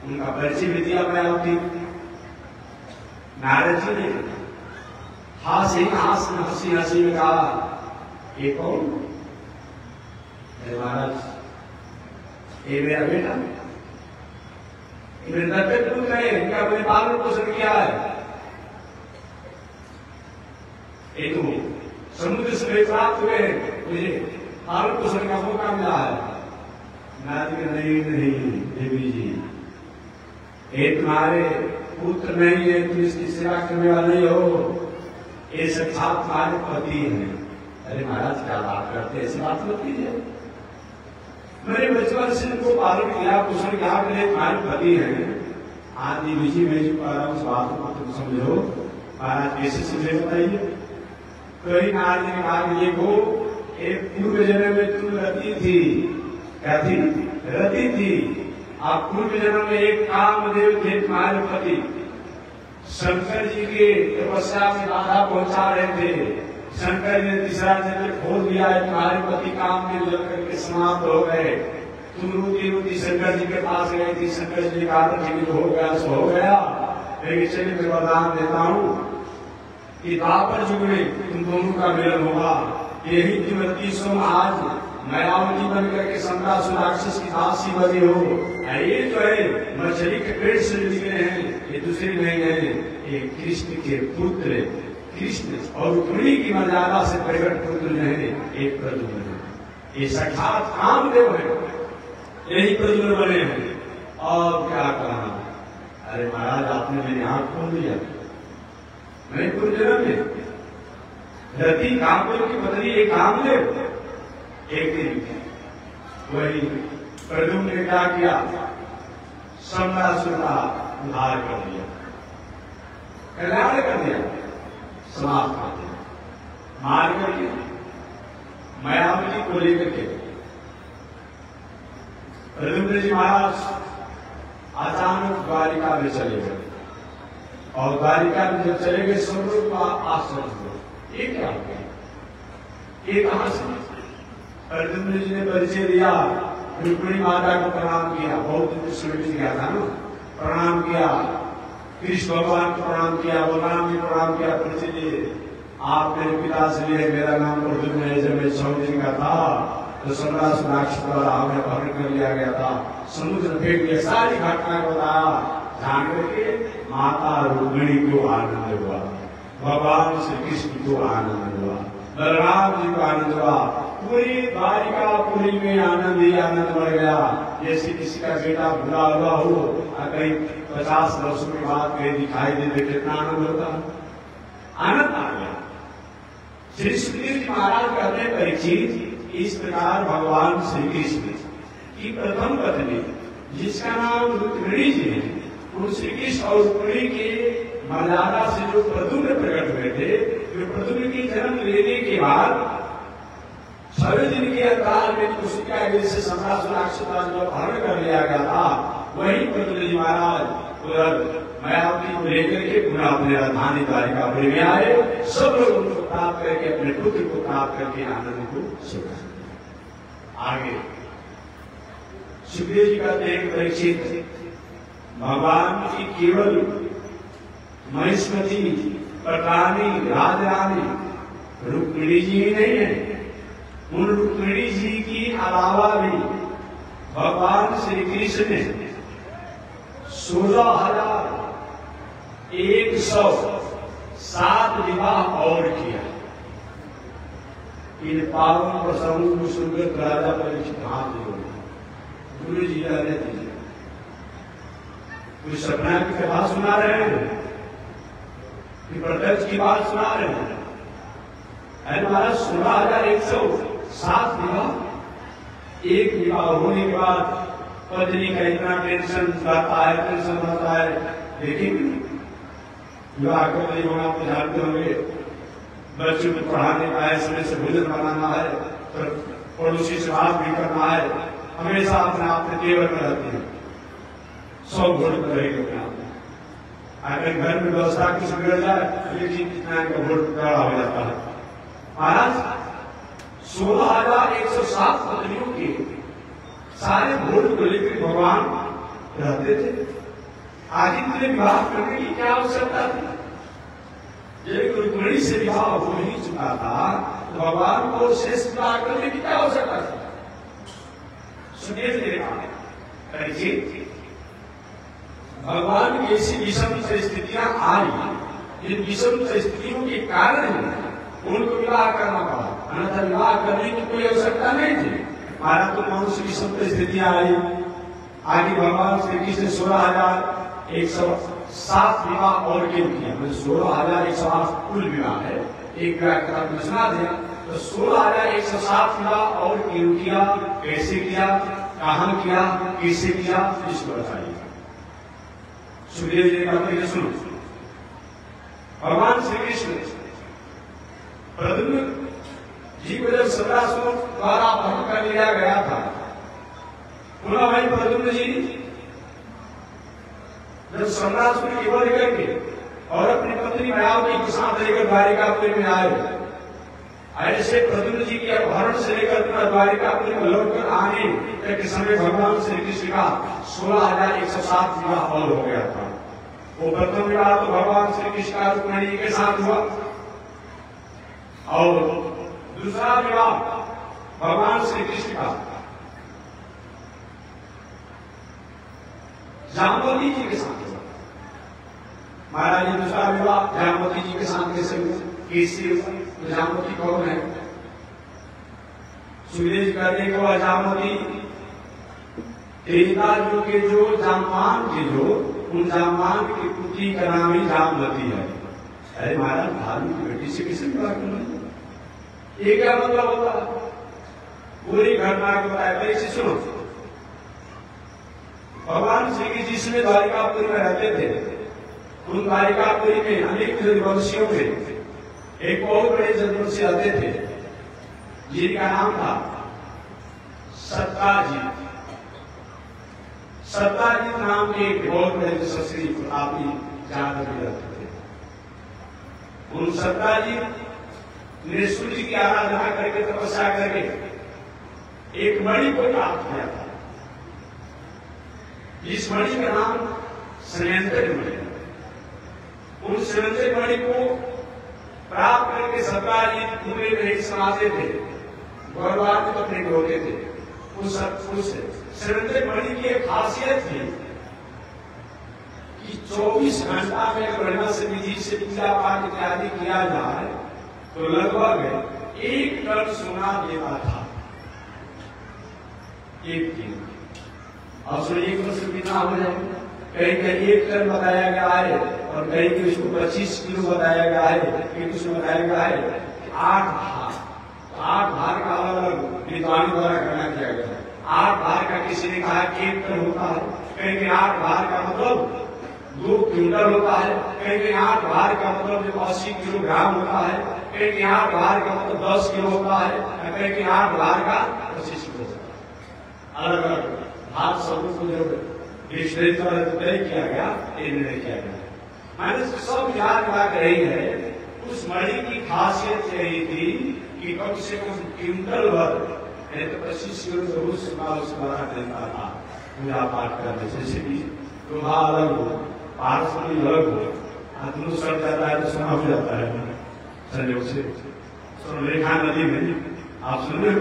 उनका परिचय भी दिया मायावती। नारद जी ने हंसी हंसी में कहा, ये कौन? अरे महाराज ये मेरा बेटा, मेरे दत्तक पुत्र है, इनका मैंने पालन पोषण किया है। ये तो समुद्र से प्राप्त हुए, मुझे पालन पोषण का मौका मिला है। नहीं देवी जी, ये तुम्हारे पुत्र नहीं है, तुम इसकी सेवा करने वाले नहीं हो, ये साक्षात तुम्हारे पति हैं। अरे महाराज क्या बात करते, ऐसी बात मत कीजिए। मैंने बचपन से इनको पालन किया, पोषण किया, मेरे तुम्हारे पति हैं। आज देवी जी मैं जो कह रहा हूँ उस बात को तुम समझो। महाराज कैसे समझे बताइए? कई महाराज ने कहा कि देखो, एक पूर्व जन्म में तुम रति थी, क्या थी? रति थी। आप पूर्व जन्म में एक कामदेव थे तुम्हारे पति, शंकर जी के तपस्या में बाधा पहुंचा रहे थे। शंकर जी ने तीसरा जन्म खोल दिया है, तुम्हारे पति काम में जल करके समाप्त हो गए। तुम रोती रोती शंकर जी के पास गई थी, शंकर जी ने कहा ठीक हो गया सो हो गया, लेकिन चलिए मैं वरदान देता हूँ कि द्वापर युग में तुम दोनों का मिलन होगा। यही दिवती सोम आज मायावती बन करके संतासुर राक्षस की दासी बनी हो। ये जो है मछली के पेट से निकले हैं, ये दूसरे नहीं है, ये कृष्ण के पुत्र कृष्ण और रुक्मिणी की मर्यादा से प्रकट पुत्र है, एक प्रद्युम्न है। ये साक्षात कामदेव है, यही प्रद्युम्न बने हैं। और क्या कहना? अरे महाराज आपने मेरी आंख खोल दिया। मैं पूर्व जन्म में रति कामदेव की पत्नी, एक कामदेव एक दिन वही प्रद्युम्न ने क्या किया? सम्रासुर का उद्धार कर दिया, कल्याण कर दिया, समाप्त कर दिया, मार करके मायावती को लेकर के। प्रद्युम्न जी महाराज अचानक द्वारिका में चले गए, और द्वारिका में जब चले गए स्वरूप का आश्रम हुआ। ये क्या हो गया? ये कहां से? प्रद्युम्न जी ने परिचय दिया, रुक्मिणी माता को प्रणाम किया, बहुत दिन स्मृति किया था ना, प्रणाम किया, कृष्ण भगवान को प्रणाम किया, बलराम जी प्रणाम किया, परिचय दिए। आप मेरे पिता से लिए, मेरा नाम प्रद्युम्न है, जब मैं 6 दिन का था तो सम्रासुर राक्षस द्वारा हमें अपहरण कर लिया गया था, समुद्र में फेंक दिया। सारी घटना को बताया, जान करके माता रुक्मिणी को आनंद हुआ, भगवान श्री कृष्ण को आनंद हुआ, बलराम जी को आनंद हुआ, पूरी द्वारिकापुरी में आनंद ही आनंद बढ़ गया। जैसे किसी का बेटा बुरा हुआ हो और कहीं 50 वर्षों के बाद कहीं दिखाई दे, कितना आनंद होता है, आनंद आ गया। श्री सुखदेव जी महाराज कहते हैं, परीक्षित इस प्रकार भगवान श्री कृष्ण की प्रथम पत्नी, जिसका नाम रुक्मिणी जी है, उन श्री कृष्ण और रुक्मिणी के मर्यादा से जो प्रद्युम्न प्रकट हुए थे, जो प्रद्युम्न की जन्म लेने के बाद 6 दिन के अंतराल में कुशिका से सम्रासुर राक्षस जो अपहरण कर लिया गया था, वही प्रद्युम्न जी महाराज मायावती को लेकर के पुनः अपने राजधानी द्वारिकापुरी में आए। सब लोग उनको प्राप्त करके अपने पुत्र को प्राप्त करके आनंद को सुखा। आगे सुखदेव जी कहते हैं, परीक्षित भगवान की केवल महिष्मती पटानी राजरानी रुक्मिणी जी ही नहीं है, उन रुक्मिणी जी की अलावा भी भगवान श्री कृष्ण ने 16,107 विवाह और किया। इन पावन प्रसंगों को सुनकर राजा परीक्षित हाथ जोड़े, गुरु जी रहने दीजिए, कोई सपना की कथा सुना रहे हैं कि प्रत्यक्ष की बात सुना रहे हैं? हमारा 16,107 विवाह। एक विवाह होने के बाद पत्नी का इतना टेंशन रहता है, टेंशन रहता है, लेकिन विवाह कब नहीं होना आप जानते होंगे। बच्चों को पढ़ाने का है, समय से भोजन बनाना है, तो पड़ोसी से बात भी करना है, हमेशा अपने आप में केवल में रहती है, 100 वोट पर रहेगी अपने आप में। अगर घर में व्यवस्था कुछ बिगड़ जाए, लेकिन कितना इनका वोट खड़ा हो जाता है। महाराज 16,107 पत्नियों के सारे वोट को लेकर भगवान रहते थे। आगे विवाह करने की क्या आवश्यकता थी? जब रुक्मिणी से विवाह हो ही चुका था तो भगवान को शेष विवाह करने की क्या आवश्यकता थी? सुखदेव जी ने कहा भगवान की ऐसी विषम परिस्थितियां आई, जिन विषम परिस्थितियों के कारण उनको विवाह करना पड़ा, अन्यथा विवाह करने की कोई आवश्यकता नहीं थी। हमारा तो मनुष्य विषम परिस्थितियां आई, आगे भगवान श्री कृष्ण ने 16,107 विवाह और क्यों किया? 16,108 कुल विवाह है, एक विवाह का घोषणा दिया तो 16,107 विवाह और क्यों किया, कैसे किया, कहां किया, कैसे किया, इसको बताइए। सुखदेव जी ने सुनो, भगवान श्री कृष्ण प्रद्युम्न जी को जब सत्रासुरों द्वारा अपहरण कर लिया गया था, पुनः वही प्रद्युम्न जी जब सम्रासुर की वध करके और अपनी पत्नी मायावती के साथ लेकर द्वारिकापुरी में आए, ऐसे प्रद्युम्न जी के अपहरण से लेकर द्वारिकापुरी में लौटकर आने के समय भगवान श्री कृष्ण का 16,107 विवाह और हो गया था। वो प्रथम विवाह तो भगवान श्री कृष्ण का रुक्मिणी के साथ हुआ और दूसरा विवाह भगवान श्री कृष्ण का जाम्बवती जी के साथ हुआ। महाराज जी दूसरा विवाह जाम्बवती जी के साथ कैसे हुआ, कैसे हुआ? तो जाम्बवती कौन है? सुरेश करने के बाद जाम्बवती त्रेता युग के जो जामवान के उन जामवान की पुत्री का नाम ही जामवती है। अरे महाराज भालू की बेटी से किसे विवाह करना? ये क्या मतलब होता? पूरी घटना को बताया। पहले सुनो, भगवान श्री कृष्ण जिसमें द्वारिकापुरी में रहते थे, उन द्वारिकापुरी में अनेक वंशियों में एक बहुत बड़े जनवंशी रहते थे जिनका नाम था सत्ताजीत। सत्ताजीत नाम के एक बहुत बड़े यशस्वी प्रतापी जात भी रहते थे। उन सत्ताजीत ने सूर्य की आराधना करके तपस्या करके एक मणि को प्राप्त किया था। इस मणि का नाम संयंत्र मणि। उन संयंत्र मणि को प्राप्त करके सत्ताजीत पूरे नहीं समाते थे, गौरवान्वित अपने होते थे। उस संयंत्र मणि की एक खासियत थी कि 24 घंटा में अगर बढ़िया से विधि से पूजा पाठ इत्यादि किया जाए तो लगभग 1 टन सोना देता था। एक दिन और सुनिए, एक वर्ष कितना हो जाएगा? कहीं कहीं 1 टन बताया गया है और कहीं कहीं उसको 25 किलो बताया गया है, कहीं उसमें बताया गया है 8 भार। 8 भार का अलग अलग विद्वान द्वारा गणना किया गया है। 8 भार का किसी ने कहा 1 टन होता है, कहीं कहीं 8 भार का मतलब 2 क्विंटल होता है, कहीं कहीं 8 भार का मतलब 80 किलोग्राम होता है, कहीं कहीं 8 भार का मतलब 10 किलो होता है, कहीं कहीं 8 भार का 25 किलो होता है। अलग अलग भार शब्दों को जो डिक्शनरी द्वारा तय किया गया, ये निर्णय किया गया। मैंने सब याद बात रही है। उस मणि की खासियत यही थी कि कम से कम क्विंटल भर नहीं तो 25 किलो जरूर से द्वारा मिलता था पूजा पाठ करने से। जैसे कि लोहा अलग हो, पारसमणि अलग हो, दोनों सड़ जाता है तो सोना हो जाता है संयोग से। रेखा नदी में आप सुन रहे हो,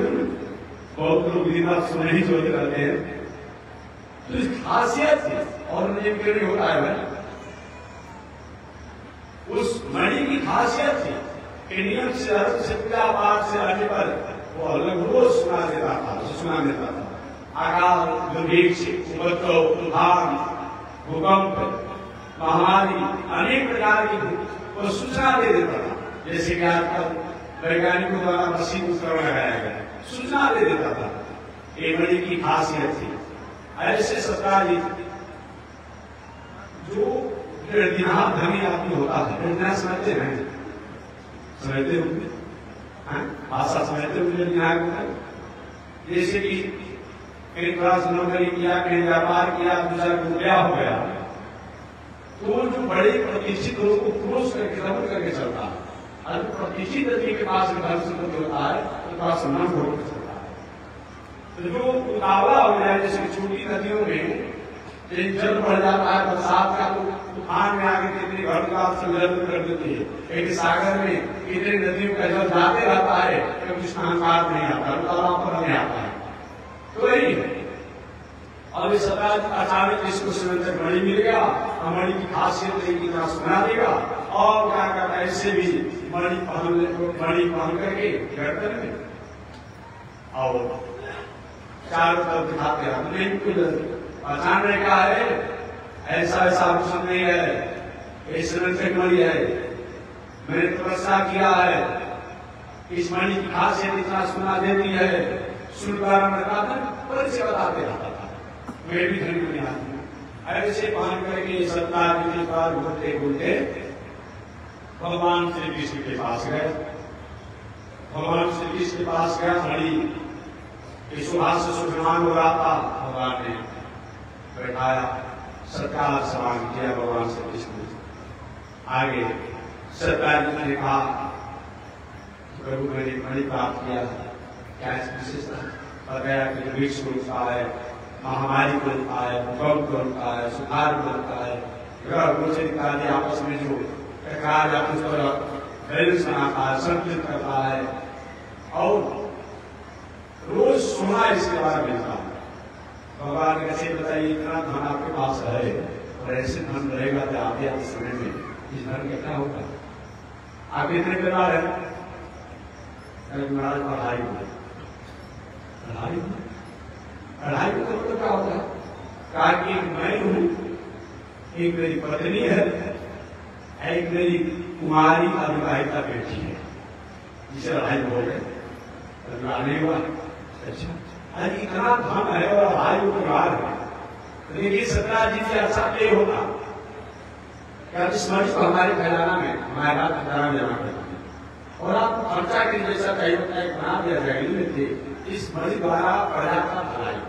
बहुत लोग दिन रात सुने ही सोते रहते हैं। तो इस खासियत थी और नियम के लिए होता है। उस मणि की खासियत थी कि नियम से पूजा पाठ से आने पर वो अलग रोज सुना देता था, सुना देता था। आकाल, दुर्भिक्ष, उपद्रव, तूफान, भूकंप, महामारी, अनेक प्रकार की वो सूचना दे देता था। जैसे कि आजकल वैज्ञानिकों द्वारा मशीन उपकरण लगाया गया, सूचना दे देता था। ये मणि की खासियत थी। ऐसे सत्ताजीत जो निर्दिनाथ धनी आदमी होता है, निर्दिनाथ समझते हैं, समझते होंगे, भाषा समझते होंगे निर्दिनाथ। जैसे कि कहीं क्लास नौकरी किया, कहीं व्यापार किया, दूसरा रुपया हो गया, तो जो बड़े प्रतिष्ठित लोगों को क्रोश करके दमन करके चलता है। और प्रतिष्ठित व्यक्ति के पास धन संपत्ति होता है तो थोड़ा सम्मान होकर चलता है। तो जो उतावला हो जाए, जैसे छोटी नदियों में जल बढ़ जाता है, बरसात का तूफान में आगे कितने घर का संलग्न कर देती है, एक सागर में कितनी नदियों का जल जाते रहता है, क्योंकि स्नानकार नहीं आता, तालाब पर नहीं आता है। तो यही है। अब इस अचानक इसको सुनकर मणि मिल गया, मणि की खासियत की तरह सुना देगा, और क्या करता है, ऐसे भी मणि पहन करके गर्दन में और चारों तरफ दिखाते हैं, नहीं कोई पहचान में क्या है, ऐसा ऐसा आभूषण नहीं है, इस मणि है, मैंने तपस्या किया है, इस मणि की खासियत इतना सुना देती है, सुनकर परिचय बताते रहता था, मैं भी धन नहीं आती। ऐसे पहन करके सत्तार जी के पास बोलते बोलते भगवान श्री कृष्ण के पास गए। भगवान श्री कृष्ण के पास गया, मणि सुहास से सुखमान हो रहा था, भगवान ने बैठाया, सत्कार सवाल किया भगवान श्री कृष्ण ने। आगे सत्कार जी ने कहा, प्रभु मैंने मणि प्राप्त किया, क्या विशेषता बताया कि वृक्ष को रुकता है, महामारी को रुकता है, भूकंप को रुकता है, सुधार को रुकता है, ग्रह गोचर इत्यादि आपस में जो टकरार या उस पर बैलेंस बनाता है, संतुलित करता है, और रोज सुना इसके बारे में मिलता है। भगवान कैसे बताइए, इतना धन आपके पास है और ऐसे धन रहेगा तो आगे आते समय में इस धन का क्या होगा? आप इतने बीमार है, महाराज पढ़ाई पढ़ाई का मतलब क्या होता है? कहा कि मैं हूं, एक मेरी पत्नी है, एक मेरी कुमारी अविवाहिता बेटी है, जिसे लड़ाई बोल रहे नहीं हुआ। अच्छा, अरे इतना धन है और भाई परिवार है, लेकिन सत्ता जी से अच्छा नहीं होता क्या? इस मणि को हमारे खजाना में, हमारे रात खजाना में जमा करते हैं, और आप खर्चा के जैसा चाहिए होता है बना दिया जाएगी में थे, इस मणि द्वारा प्रजा का भलाई है।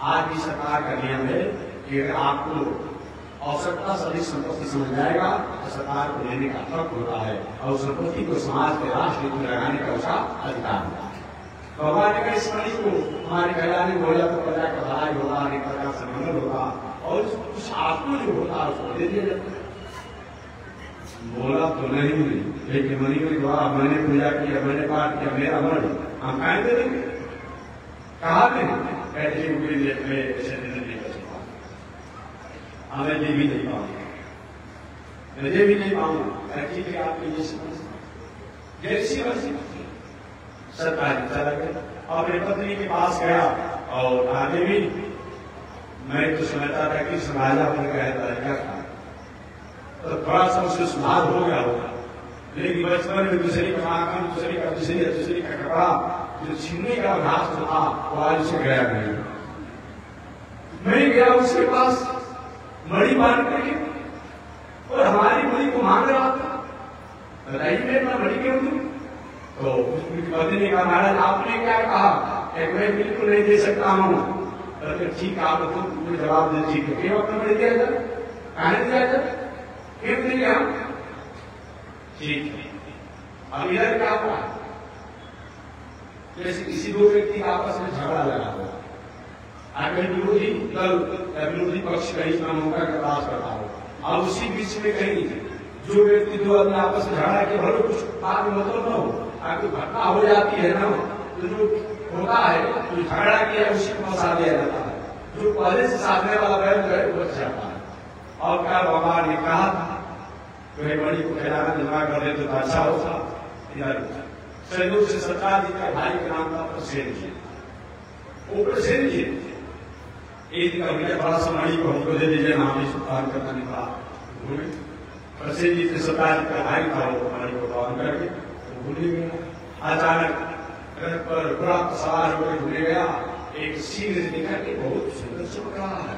आज भी सरकार का नियम है कि अगर आपको आवश्यकता से अधिक संपत्ति समझ जाएगा तो सरकार को लेने का हक होता है, और संपत्ति को समाज के राष्ट्र में लगाने का उसका अधिकार होता है। भगवान ने इस मणि को हमारे खजाने में बोला तो प्रजा का भलाई होगा, अनेक प्रकार से मंगल होगा, और कुछ आपको जो होता है उसको दे दिया जाता है। बोला तो नहीं, लेकिन मणि के द्वारा मैंने पूजा किया, मैंने पाठ किया, मेरा मणि हम कहें दे देंगे, कहा नहीं ऐसे नहीं कर सकता, हमें दे भी नहीं पाऊंगा, मैं दे भी नहीं पाऊंगा। ठीक है, आपकी जैसी मर्जी सरकार चला गया, अपने पत्नी के पास गया, और आगे भी मैं तो समझता था कि समाजा पर क्या था, तो थोड़ा सा उससे सुधार हो गया होगा, लेकिन बचपन में दूसरी का माखन, दूसरी का कपड़ा जो छीनने का अभ्यास था, वो आज उसे गया नहीं। मैं गया उसके पास मणि बांध करके, और हमारी मणि को मांग रहा था, बताइए मैं अपना मणि क्यों दूं? तो उसकी पत्नी ने कहा, महाराज आपने क्या कहा? मैं बिल्कुल नहीं दे सकता हूँ। ठीक है, आप तो जवाब दे, ठीक है, क्यों अपना मणि दिया जाए, कहा दिया जाए, क्यों नहीं दिया? ठीक है, अब इधर क्या हुआ? जैसे किसी दो व्यक्ति आपस में झगड़ा लगा हुआ, अगर विरोधी दल या विरोधी पक्ष कहीं इतना मौका का तलाश करता हो, अब उसी बीच में कहीं जो व्यक्ति दो अपने आपस में झगड़ा के भले कुछ बात में मतलब न हो, आपकी घटना हो जाती है ना, तो जो होता है जो झगड़ा किया उसी को फंसा दिया जाता है, जो पहले से साधने वाला बैल जो है वो बच जाता है। और क्या भगवान ने कहा था, मणि को खजाना जमा कर दे तो अच्छा होता। इधर सहयोग से सरकार जी का भाई के नाम का प्रसेन जी, वो प्रसेन जी एक दिन का बड़ा सा मणि को हमको दे दीजिए, नाम ही सुल्तान करना नहीं कहा, प्रसेन जी से सरकार जी का भाई था, वो मणि को पालन करके भूल गया। अचानक रथ पर घोड़ा सवार होकर भूल गया, एक सिंह दिखा के बहुत सुंदर चमक रहा है।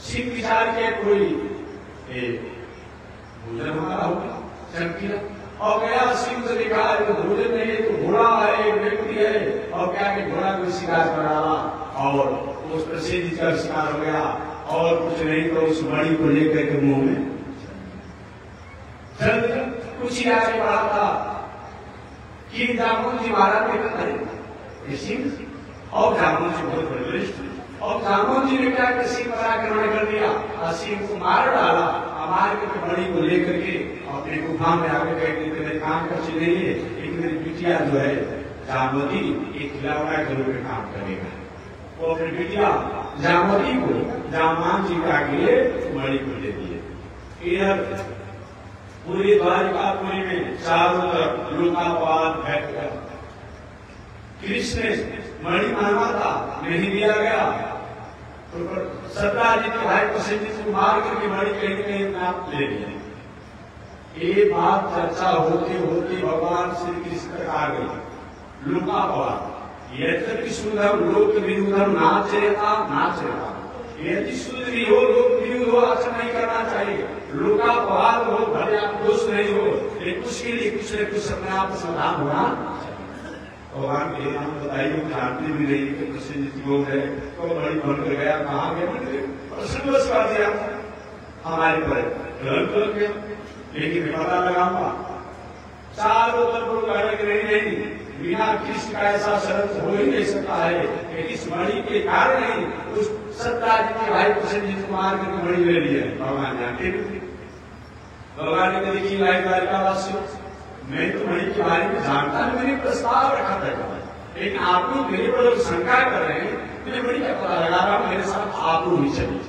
सिंह विचार के कोई भोजन हमारा होगा चमकीला, और गया सिंह से लिखा है तो भोजन नहीं है, तो घोड़ा है, एक व्यक्ति है, और क्या कि घोड़ा को शिकार कर डाला, और उस प्रसिद्ध का शिकार हो गया, और कुछ नहीं तो उस मणि को लेकर के मुंह में जल्द कुछ ही आगे बढ़ा था कि जामुन जी महाराज ने कहा, सिंह और जामुन जी बहुत बड़े वरिष्ठ, और जामवंत जी ने क्या कर सिंह पराक्रमण कर दिया और सिंह को मार डाला। मार के मणि को लेकर के अपने गुफा में आके कहते मेरे काम कर चले एक मेरी बिटिया जो है जामवती एक खिलौना के रूप में काम करेगा। वो अपनी बिटिया जामवती को जामवान जी का लिए मणि को दे दिए। इधर पूरी द्वारिकापुरी में चारों तरफ लोकापात बैठ गया। कृष्ण ने मणि मांगा था, नहीं दिया गया तो सत्याजीत के भाई प्रसेनजीत को मार करके मणि कहीं कहीं नाम ले लिया। ये बात चर्चा होते होते भगवान श्री कृष्ण आ गई। लोकापात यद्यपि सुंदर लोक विरुद्धम नाच रहता यदि शुद्ध भी हो लोक विरुद्ध हो अच्छा नहीं करना चाहिए। लोकापात हो भले आप दोष नहीं हो लेकिन उसके लिए कुछ न कुछ अपने आप समाधान होना। भगवान के नाम बताइए जानते भी नहीं कि प्रसिद्ध योग है तो बड़ी बनकर गया कहाँ गया प्रसन्न कर दिया हमारे पर गलत गया। लेकिन पता लगाऊंगा चारों तरफ नहीं बिना कृष्ण का ऐसा शरत हो ही नहीं सकता है कि इस मणि के कारण ही उस सत्याजीत के भाई प्रसेनजीत को मार करके मणि ले लिया। भगवान जानते भी भगवान ने देखी द्वारिकावासियों मैं तो मणि के बारे में जानता है मैंने प्रस्ताव रखा था लेकिन आप लोग मेरे पर शंका कर रहे हैं मैं मणि का पता लगा रहा हूं मेरे साथ आप लोग भी चलिए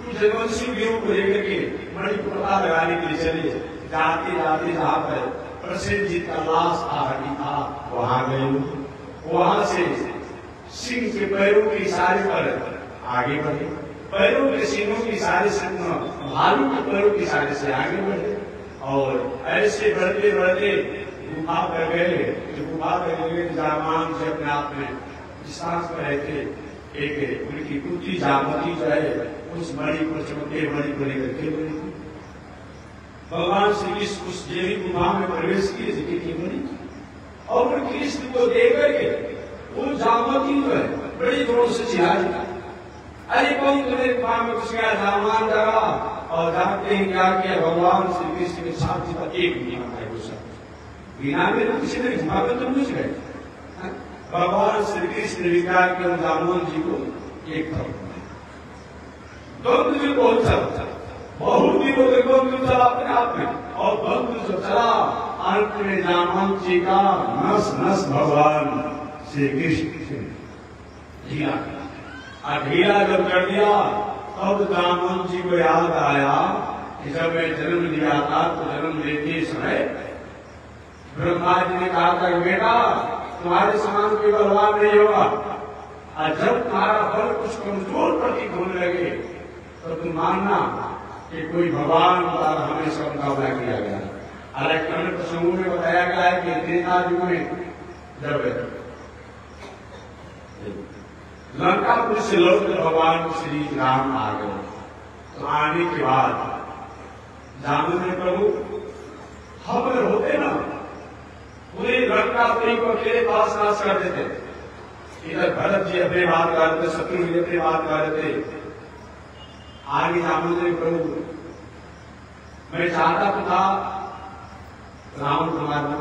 तुम जगवंशी वीरों को लेकर के मणि को पता लगाने के लिए चलिए। जाते जाते जहाँ पर प्रसेनजीत का लाश आदमी था वहां गए। वहां से सिंह के पैरों के इशारे पर आगे बढ़े, पैरों के सिंहों के इशारे से भालू के पैरों के इशारे से आगे बढ़े और ऐसे बढ़ते बढ़ते गुफा पर गए। गुफा पर गए जामान से अपने आप में विश्वास पर रहते एक उनकी पुत्री जामवती जो है उस मणि को चमके मणि को लेकर के भगवान श्री कृष्ण उस देवी गुफा में प्रवेश किए की मणि और कृष्ण को देख करके वो जामवती जो है बड़ी जोर से चिल्लाई अरे कौन तुम्हें गुफा में घुस गया जामान जगा और जानते हैं क्या किया भगवान श्री कृष्ण के साथ एक बिना में किसी ने गुफा में तो घुस गए। भगवान श्री कृष्ण विकार के जामवंत जी को एक द्वंद्व जी बहुत दिनों तक द्वंद्व चला अपने आप में और द्वंद्व जो चला अंत में जामवंत जी का नस नस भगवान श्री कृष्ण ढीला जब कर दिया तब जामवंत जी को याद आया कि जब मैं जन्म लिया था तो जन्म लेते समय ब्रह्मा जी ने कहा था बेटा तुम्हारे समान कोई बलवान नहीं होगा और जब तुम्हारा बल कुछ कमजोर प्रतीत होने लगे तो तुम मानना कि कोई भगवान द्वारा हमेशा मुकाबला किया गया। अलग प्रसंगों में बताया गया है कि त्रेता युग में जब लंकापुर से लौटकर भगवान श्री राम आ गए तो आने के बाद जानते प्रभु हम अगर होते ना पूरे लंकापुरी को अकेले पास नाश कर देते। इधर भरत जी अपने बात कर रहे थे, शत्रु जी अपने बात कर रहे थे। आगे जानते प्रभु मैं चाहता तो था रावण को मारना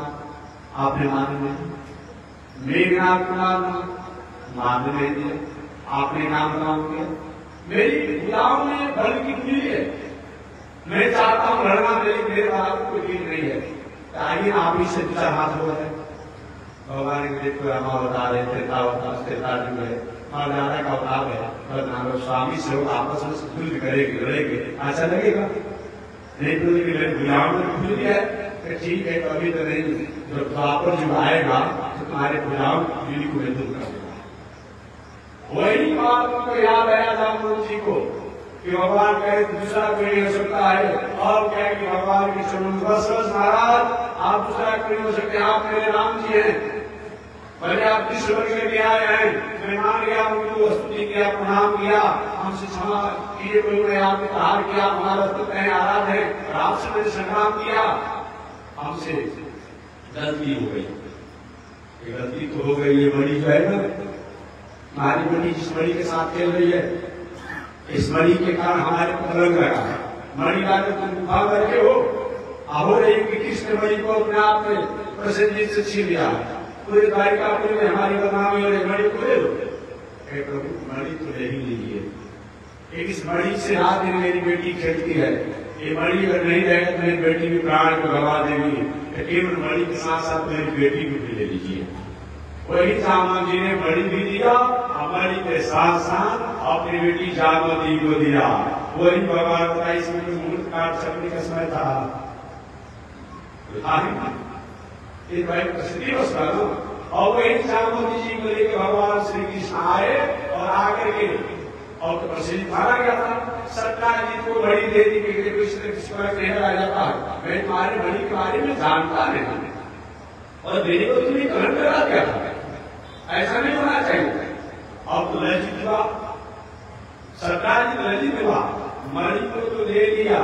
आपने मान नहीं, मेघनाथ को मारना मान नहीं दिया, आपने नाम राम किया। मेरी गुलाम में बल की पूरी है, मैं चाहता हूं लड़ना मेरे बात कोई ठीक नहीं है। आइए आप ही से दूसरा हाथ हो है भगवान के देखो रामा बता रहे थे मर्यादा का अवतार है स्वामी से लोग आपस में युद्ध करेंगे लड़ेंगे अच्छा लगेगा नहीं तो गुलाम ने भूल गया है ठीक है कभी तो नहीं जब द्वापर जो आएगा तो तुम्हारे गुलाम पीढ़ी को दूर कर देगा। वही बात उनको याद आया जामवंत जी को कि भगवान कहे दूसरा कोई हो सकता है और क्या कि भगवान की चरण बस महाराज आप दूसरा कोई हो सकते हैं आप मेरे राम जी हैं पहले आप कृष्ण बन करके आए हैं मैं मान गया उनको स्तुति किया प्रणाम किया हमसे क्षमा किए कोई ने आपने प्रहार किया हमारा स्तुति है आराध है और आपसे मैंने संग्राम किया हमसे गलती हो गई। गलती तो हो गई ये बड़ी जो है ना हमारी बड़ी जिस बड़ी के साथ खेल रही है इस मणि के कारण हमारे पलंग लगा है मणि लाकर तुम गुफा करके हो रही कि कृष्ण मणि को अपने आप में प्रसेनजीत से छीन लिया पूरे द्वारिकापुरी में हमारी बदनामी हो रही मणि को ले लो प्रभु मणि तो ले ही लीजिए, एक इस मणि से रात दिन मेरी बेटी खेलती है, ये मणि अगर नहीं रहेगा तो मेरी बेटी भी प्राण को गवा देगी, केवल मणि के साथ साथ मेरी बेटी को भी ले लीजिए। वही जामवंत जी ने मणि भी दिया और मणि के साथ साथ अपनी बेटी जामवती को दिया। वही भगवान का इसमें मुहूर्त काट सकने का समय था, एक भाई प्रसिद्धि उसका ना। और वही जामवती जी को लेकर भगवान श्री कृष्ण आए और आकर के और तो प्रसिद्ध मारा गया था। सरकार जी को बड़ी दे दी कि कृष्ण कहना जाता है मैं तुम्हारे बड़ी के बारे में जानता नहीं और मेरे को तुम्हें ग्रहण करा दिया था, ऐसा नहीं होना चाहिए। अब तो लज्जित हुआ, सरकार जी लज्जित हुआ, मणि को तो ले लिया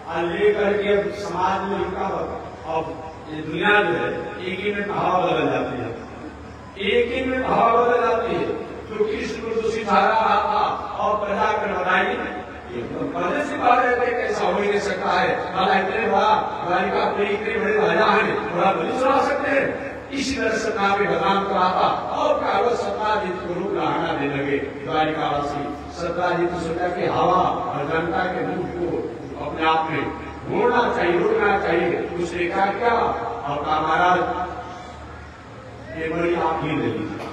और लेकर के अब समाज में उनका अब ये दुनिया जो है एक ही में हवा बदल जाती है, एक ही में हवा बदल जाती है। तो कृष्ण को तो सिखा रहा था और प्रजा कर बताई पहले से बात है कैसा हो नहीं सकता है, इतने बड़ा द्वारिका पे इतने बड़े राजा हैं, बड़ा बलि चढ़ा सकते हैं। इसी तरह सत्ता में बदनाम करा था और कागज सत्ताजीत को रूप लहाना देने लगे द्वारिकावासी। सत्ताजीत तो सोचा कि हवा और जनता के मुख को अपने आप में मोड़ना चाहिए, रोकना चाहिए। उसने कहा क्या और कहा महाराज ये मणि आप ही ले लीजिए,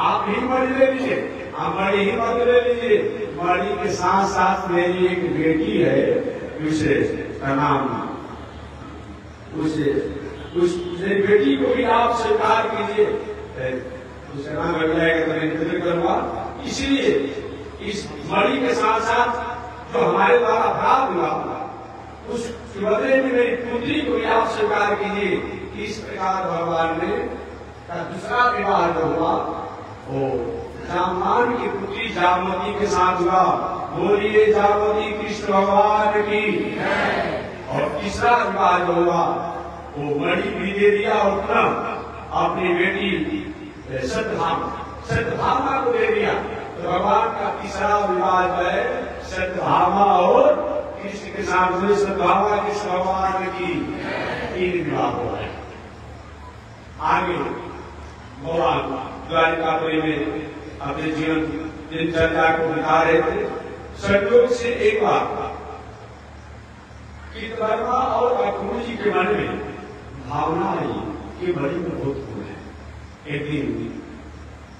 आप ही मणि ले लीजिए, आप मणि ही मत ले लीजिए। मणि के साथ साथ मेरी एक बेटी है विशेष का नाम, उस बेटी को भी आप स्वीकार कीजिए, उसका नाम रख जाएगा तो मैं निवेदन करूंगा। इसलिए इस मणि के साथ साथ जो हमारे द्वारा अपराध हुआ उस बदले में मेरी पुत्री को भी आप स्वीकार कीजिए। इस प्रकार भगवान ने का दूसरा विवाह जो हुआ वो जामवान की पुत्री जामवती के साथ हुआ। बोलिए जामवती कृष्ण भगवान की। और तीसरा विवाह जो हुआ वो मणि भी दे दिया और पुनः अपनी बेटी सत्यभामा को दे दिया। तो भगवान का तीसरा विवाह जो है सत्यभामा और कृष्ण के साथ हुए। सत्यभामा कृष्ण भगवान की 3 विवाह हुआ है। आगे भगवान द्वारिकापुरी में अपने जीवन दिनचर्या को बिता रहे थे। संयोग से एक बार कृतवर्मा और अक्रूर जी के मन में भावना आई कि मणि में बहुत फूल है। एक दिन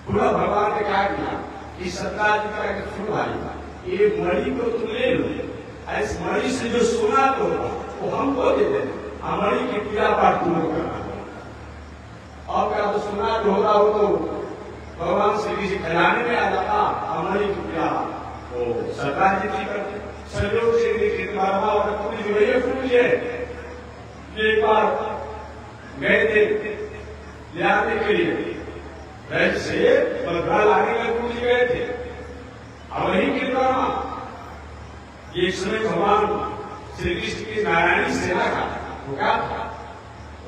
पुनः भगवान ने क्या किया कि सत्ताजी का एक फूल आई, ये मणि को तुम ले लो, इस मणि से जो सोना तो वो हमको दे दे, मणि की पूजा पाठ तुमको करना। और क्या तो सोना जो होता हो तो भगवान श्री किसी खजाने में आ जाता, मणि की पूजा वो सरकार जी की करते। संयोग से कृतवर्मा और अक्रूर जी वही फूल है। एक बार गए थे ले आने के लिए, वैसे से बदला लाने के अक्रूर जी गए थे। अब वही कृतवर्मा ये समय भगवान श्री कृष्ण की नारायणी सेना का वो क्या था,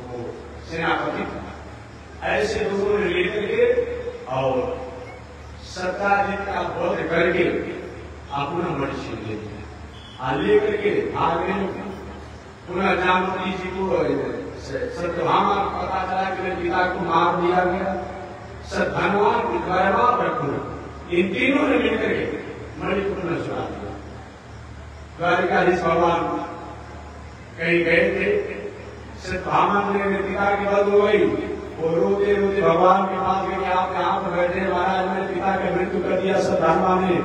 वो सेनापति था। ऐसे लोगों ने लेकर के और सत्ताजीत का वध करके अपना मणि छीन ले दिया। लेकर के भाग गए। पुनः जामवती जी को सत्यभामा को पता चला कि मेरे पिता को मार दिया गया। धनवान कृतवर्मा और अक्रूर इन तीनों ने मिलकर के मणि को पुनः चुरा दिया। द्वारिकाधीश भगवान कहीं गए थे, सत्यभामा ने मेरे पिता की वध हो गई। वो रोते रोते भगवान के पास गए, आप यहाँ पर बैठे महाराज मेरे पिता का मृत्यु कर दिया। सत्यभामा ने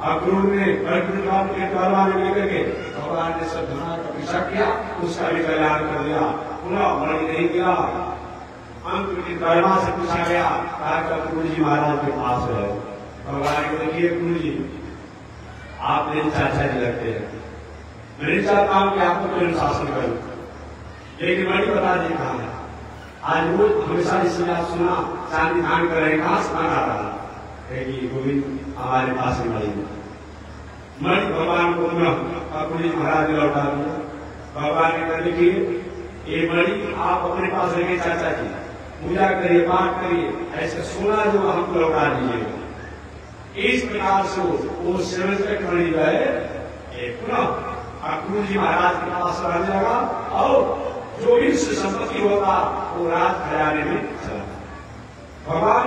अक्रूर ने कृतवर्मा ने मिलकर के भगवान ने सत्यभामा का पीछा किया, उसका भी कल्याण कर दिया। पुनः मणि नहीं दिया। अंत में कृतवर्मा से पूछा गया अक्रूर जी महाराज के पास है। भगवान को देखिए अक्रूर जी आप मेरे चाचा जी लगते हैं, मैं नहीं चाहता हूं कि आपको कोई अनुशासन करूं, लेकिन मणि बता दी कहां है। आज रोज हमेशा इसमें आप सुना चांदी धान कर रहे, कहां से आ रहा है कि गोविंद हमारे पास ही मणि मणि भगवान को पुनः अक्रूर जी महाराज ने लौटा दिया। भगवान ने कहा देखिए ये मणि आप अपने पास रखिए चाचा जी, पूजा करिए पाठ करिए, ऐसा सोना जो हमको लौटा दीजिएगा। इस प्रकार से वो सेवन मणि जो है पुनः अक्रूर जी महाराज के पास रहने लगा और जो भी संपत्ति होता वो राज खजाने में चला। भगवान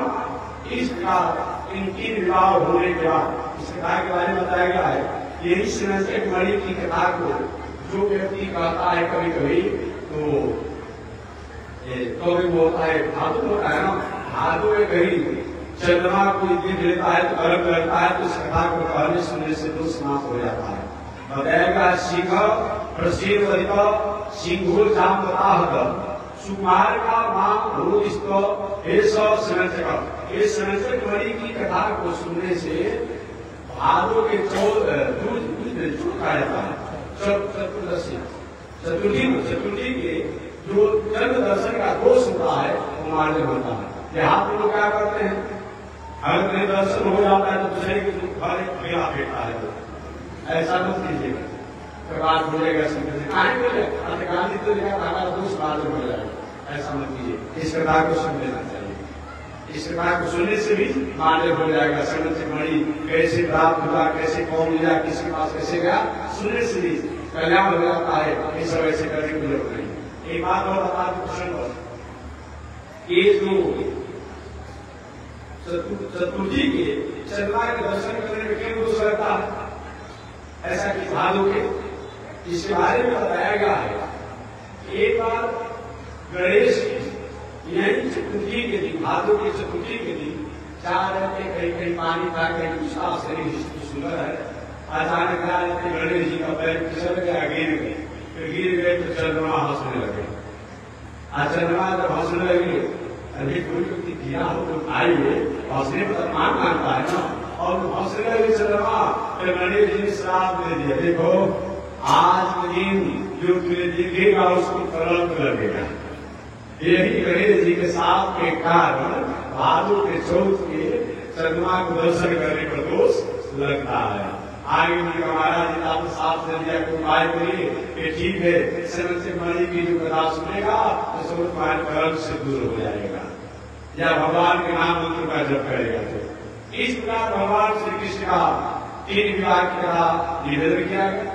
इस प्रकार इन 3 विवाह होने के बाद इस कथा के बारे में बताया गया है। यही श्रीरंजक मणि की कथा को जो व्यक्ति कहता है कभी कभी तो भी वो होता है धातु होता है ना, धातु में कहीं चंद्रमा कोई देख लेता है तो अलग लगता है तो इस कथा को पहले सुनने से दोष समाप्त हो जाता है। बताएगा सिंह प्रसिद्ध सिंघुर जाम सुकुमार का मां रोदिस्त हे संरक्षक मणि की कथा को सुनने से भादों के छूट खा जाता है। चतुर्थी के जो चंद्र दर्शन का दोष होता है वो मार्जन होता है। देहात में लोग क्या करते हैं, अगर कहीं दर्शन हो जाता है तो दूसरे के मेला फेंकता है। ऐसा मत कीजिएगा, बात बोलेगा गांधी तो देखा हमारा दोष मार्जन हो जाएगा। ऐसा मत कीजिए, इस कथा को सुन लेना चाहिए। इस कथा को सुनने से भी मार्जन हो जाएगा। संरक्षक मणि कैसे प्राप्त हुआ, कैसे कौन लिया, किसके पास कैसे गया, सुनने से भी कल्याण हो जाता है। ये सब ऐसे करने की जरूरत नहीं। एक बात और बता दूं प्रसंग, ये जो चतुर्थी के चंद्रमा के दर्शन करने में क्यों दोष लगता है, ऐसा कि भादों के इसके बारे में बताया गया है। एक बार गणेश यही चतुर्थी के दिन, भादों की चतुर्थी के दिन जा रहे थे, कहीं कहीं पानी था, कहीं दूसरा शरीर सुंदर है। अचानक जा रहे थे, गणेश जी का पैर फिसल गया, गिर गए। फिर गिर गए तो चंद्रमा हंसने लगे। चंद्रमा जब हंसने लगे, अभी कोई व्यक्ति गिरा हो तो भाई हंसने पर मान मानता है ना, और हंसने लगे चंद्रमा। फिर गणेश जी ने श्राप दे दिया, देखो आज के दिन जो तुझे दिखेगा उसको कलंक लगेगा। यही गणेश जी के साथ के कारण भादों के चौथ के चंद्रमा को दर्शन करने पर दोष लगता है। आगे महाराज जी आपने साफ कर दिया कि उपाय करिए कि ठीक है, संरक्षक मणि की जो कथा सुनेगा तो सब तुम्हारे कर्म से दूर हो जाएगा, या भगवान के नाम मंत्र का जप करेगा। तो इस प्रकार भगवान श्री कृष्ण का 3 विवाह की कथा निवेदन किया गया।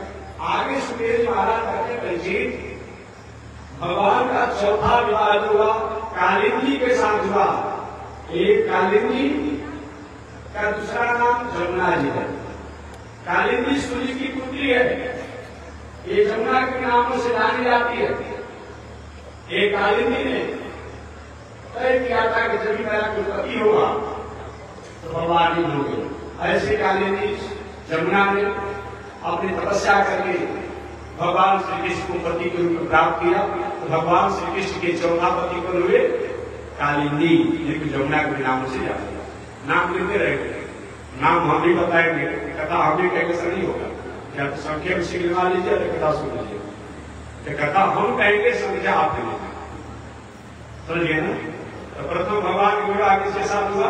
आगे सुमेर महाराज कहते परिचित भगवान का चौथा विवाह जो हुआ कालिंदी के साथ हुआ। एक कालिंदी का दूसरा नाम जमुना जी है। कालिंदी सूर्य की पुत्री है, ये जमुना के नामों से जानी जाती है। एक कालिंदी ने तय किया था कि जब मेरा कोई पति होगा तो भगवान ही होंगे। ऐसे कालिंदी जमुना ने अपनी तपस्या करके भगवान श्री कृष्ण को पति के रूप में प्राप्त किया। तो भगवान श्री कृष्ण के चौथा पति को हुए कालिंदी, जिनको जमुना के नाम से जाते हैं। नाम लेते रहेंगे, नाम हम भी बताएंगे, कथा हम भी कहेंगे से नहीं होगा। या तो संख्या में सिग्नवा लीजिए तो कथा सुन लीजिए। कथा हम कहेंगे, संख्या आप लीजिए, समझिए ना। तो प्रथम भगवान का विवाह किसके साथ हुआ?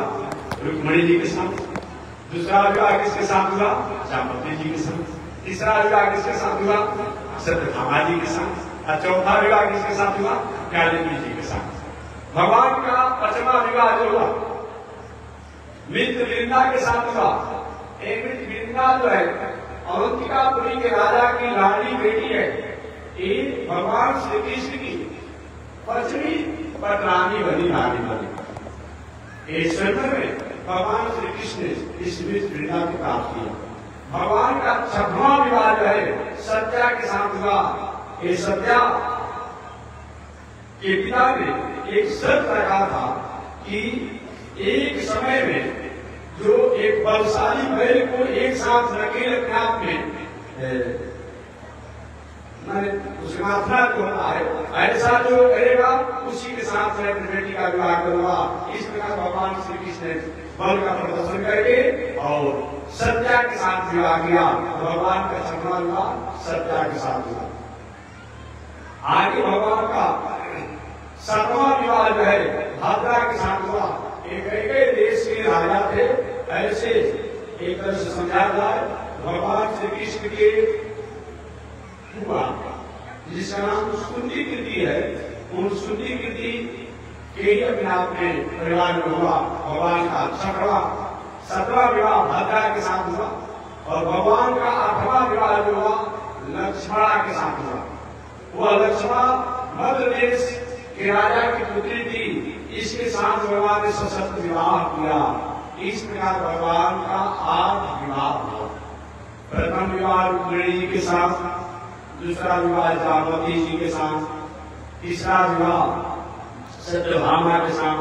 रुक्मिणी जी के साथ। दूसरा विवाह किसके साथ हुआ? जामवती जी के साथ। तीसरा विवाह किसके साथ हुआ? सत्यभामा जी के साथ। और चौथा विवाह किसके साथ हुआ? कालिंदी जी के साथ। भगवान का 5वां विवाह जो हुआ मित्र वृंदा के साथ हुआ। एक मित्र वृंदा जो है अवंतिकापुरी के राजा की लाडली बेटी है। ये भगवान श्री कृष्ण की 5वीं पटरानी बनी, रानी बनी। इस स्वयंवर में भगवान श्री कृष्ण ने इस मित्र वृंदा को प्राप्त किया। भगवान का 6वां विवाह जो है सत्या के साथ हुआ। ये सत्या के पिता ने एक शर्त रखा था कि एक समय में जो एक बलशाली बैल को एक साथ रखेल अपने आप में उसका मात्रा जो होता है, ऐसा जो करेगा उसी के साथ मैं अपनी बेटी का विवाह करूंगा। इस प्रकार भगवान श्री कृष्ण ने बल का प्रदर्शन करके और सत्या के साथ विवाह किया। भगवान का 6वां विवाह सत्या के साथ हुआ। आगे भगवान का 7वां विवाह जो है भाद्रा के साथ हुआ। एक देश के राजा थे, ऐसे एक तरह से समझा जाए भगवान श्री कृष्ण के हुआ जिसका नाम सुंदी कृति है। उन सुंदी कृति के ही अपने आप में परिवार में हुआ। भगवान का 7वां विवाह भाद्रा के साथ हुआ और भगवान का 8वां विवाह जो हुआ लक्ष्मणा के साथ हुआ। वह लक्ष्मणा मध्य देश के राजा की पुत्री थी। इसके साथ भगवान ने सशस्त्र विवाह किया। इस प्रकार भगवान का 8 विवाह हुआ। प्रथम विवाह रुक्मिणी जी के साथ, दूसरा विवाह जामवती जी के साथ, तीसरा विवाह सत्यभामा के साथ,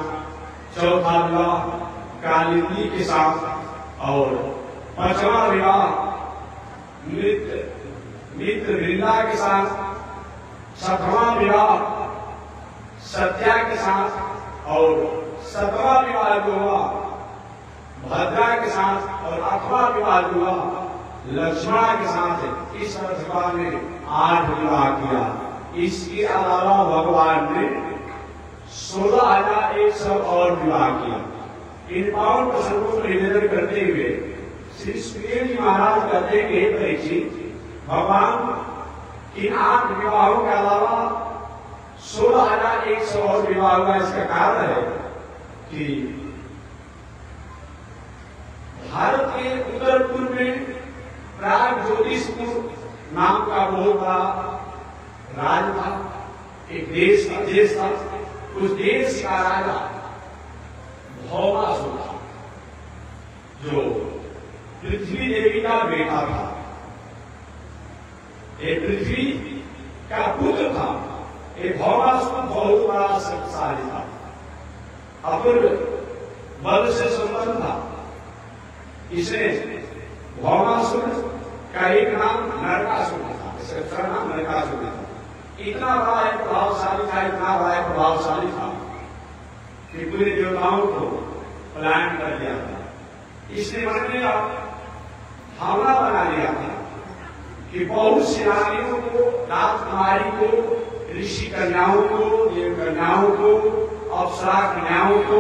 चौथा विवाह कालिंदी के साथ और पांचवा विवाह मित्र वृंदा के साथ, छठवां विवाह सत्या के साथ और 7वां विवाह जो हुआ भद्रा के साथ और 8वां विवाह जो हुआ लक्ष्मण के साथ है। इस भगवान ने 8 विवाह किया। इसके अलावा भगवान ने 16,100 और विवाह किया। इन पावन प्रसंगों को निवेदन करते हुए श्री सुखदेव जी महाराज कहते हैं कि परीक्षित, भगवान इन 8 विवाहों के अलावा 16,100 और विवाह हुआ। इसका कारण है कि भारत के उत्तर पूर्व में प्राग ज्योतिषपुर नाम का बहुत बड़ा राज था, एक देश था। उस देश का राजा भौमासुर था, जो पृथ्वी देवी का बेटा था। ये पृथ्वी का पुत्र था। ये भौमासुर बहुत बड़ा शक्तिशाली था, अपूर्व बल से संपन्न था। इसे भौमासुर का एक नाम नरकासुर था, इसका दूसरा नाम नरकासुर था। इतना बड़ा प्रभावशाली था, इतना बड़ा प्रभावशाली था कि पूरे देवताओं को पलायन कर दिया था। इसने मन में भावना बना लिया था कि बहुत सी रानियों को, राजकुमारी को, ऋषि कन्याओं को, देव कन्याओं को, अप्सरा कन्याओं को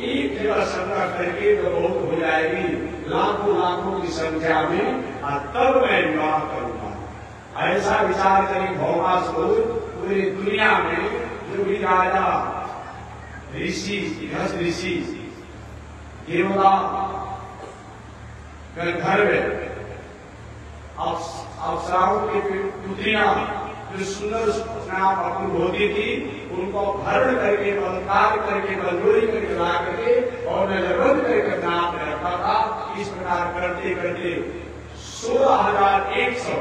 एक जगह संग्रह करके तो बहुत हो जाएगी, लाखों लाखों की संख्या में, तब मैं विवाह करूंगा। ऐसा विचार करी भौमासुर पूरी दुनिया में जो भी राजा, ऋषि, ऋषि, देवता, गंधर्व, अप्सराओं की पुत्रियां जो सुंदर अपूर्व होती थी, उनको भरण करके, बलात्कार करके, बलजोरी करके ला करके और नजरबंद करके नाम में रखा था। इस प्रकार करते करते 16,100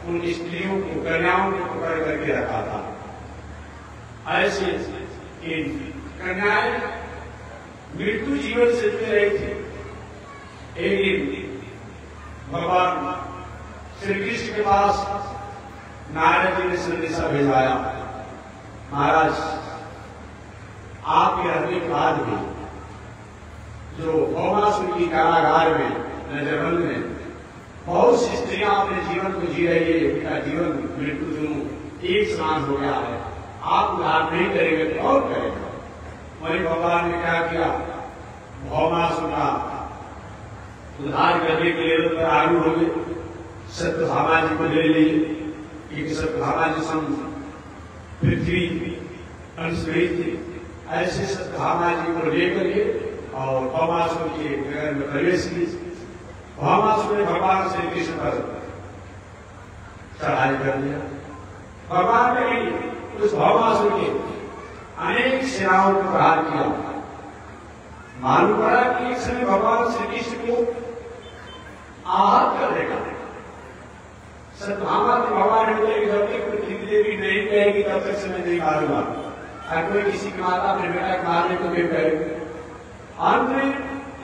उन स्त्रियों को, कन्याओं को पकड़ करके रखा था। ऐसे इन कन्याएं मृत्यु जीवन से जुड़ रही थी। एक दिन भगवान श्री कृष्ण के पास नारद जी ने संदेशा भेजाया, महाराज आपके रहने के बाद भी जो भौमासुर की कारागार में, नजरबंद में बहुत सी स्त्रियां अपने जीवन को जी रही है, उनका जीवन मृत्यु दोनों एक समान हो गया है, आप उद्धार नहीं करेंगे तो और करेगा। वही भगवान ने क्या किया, भौमासुर का उद्धार करने के लिए तो आरूढ़ हो गए, सत्यभामा जी को ले लिए, क्योंकि सत्यभामा जी सम पृथ्वी अंश रही थी। ऐसे सत्यभामा जी को लेकर के और भौमासुर के नगर में प्रवेश की। भौमासुर ने भगवान श्री कृष्ण पर चढ़ाई कर दिया। भगवान ने भी उस भौमासुर के अनेक सेनाओं को प्रहार किया। मालूम पड़ा कि एक समय भगवान श्री कृष्ण को आहत कर देगा। सत्यभामा के भगवान ने जब तक पृथ्वी देवी नहीं कहेगी तब तक समय नहीं मारूंगा। अगर कोई किसी की माता अपने बेटा को मारने को नहीं करेगी। अंत में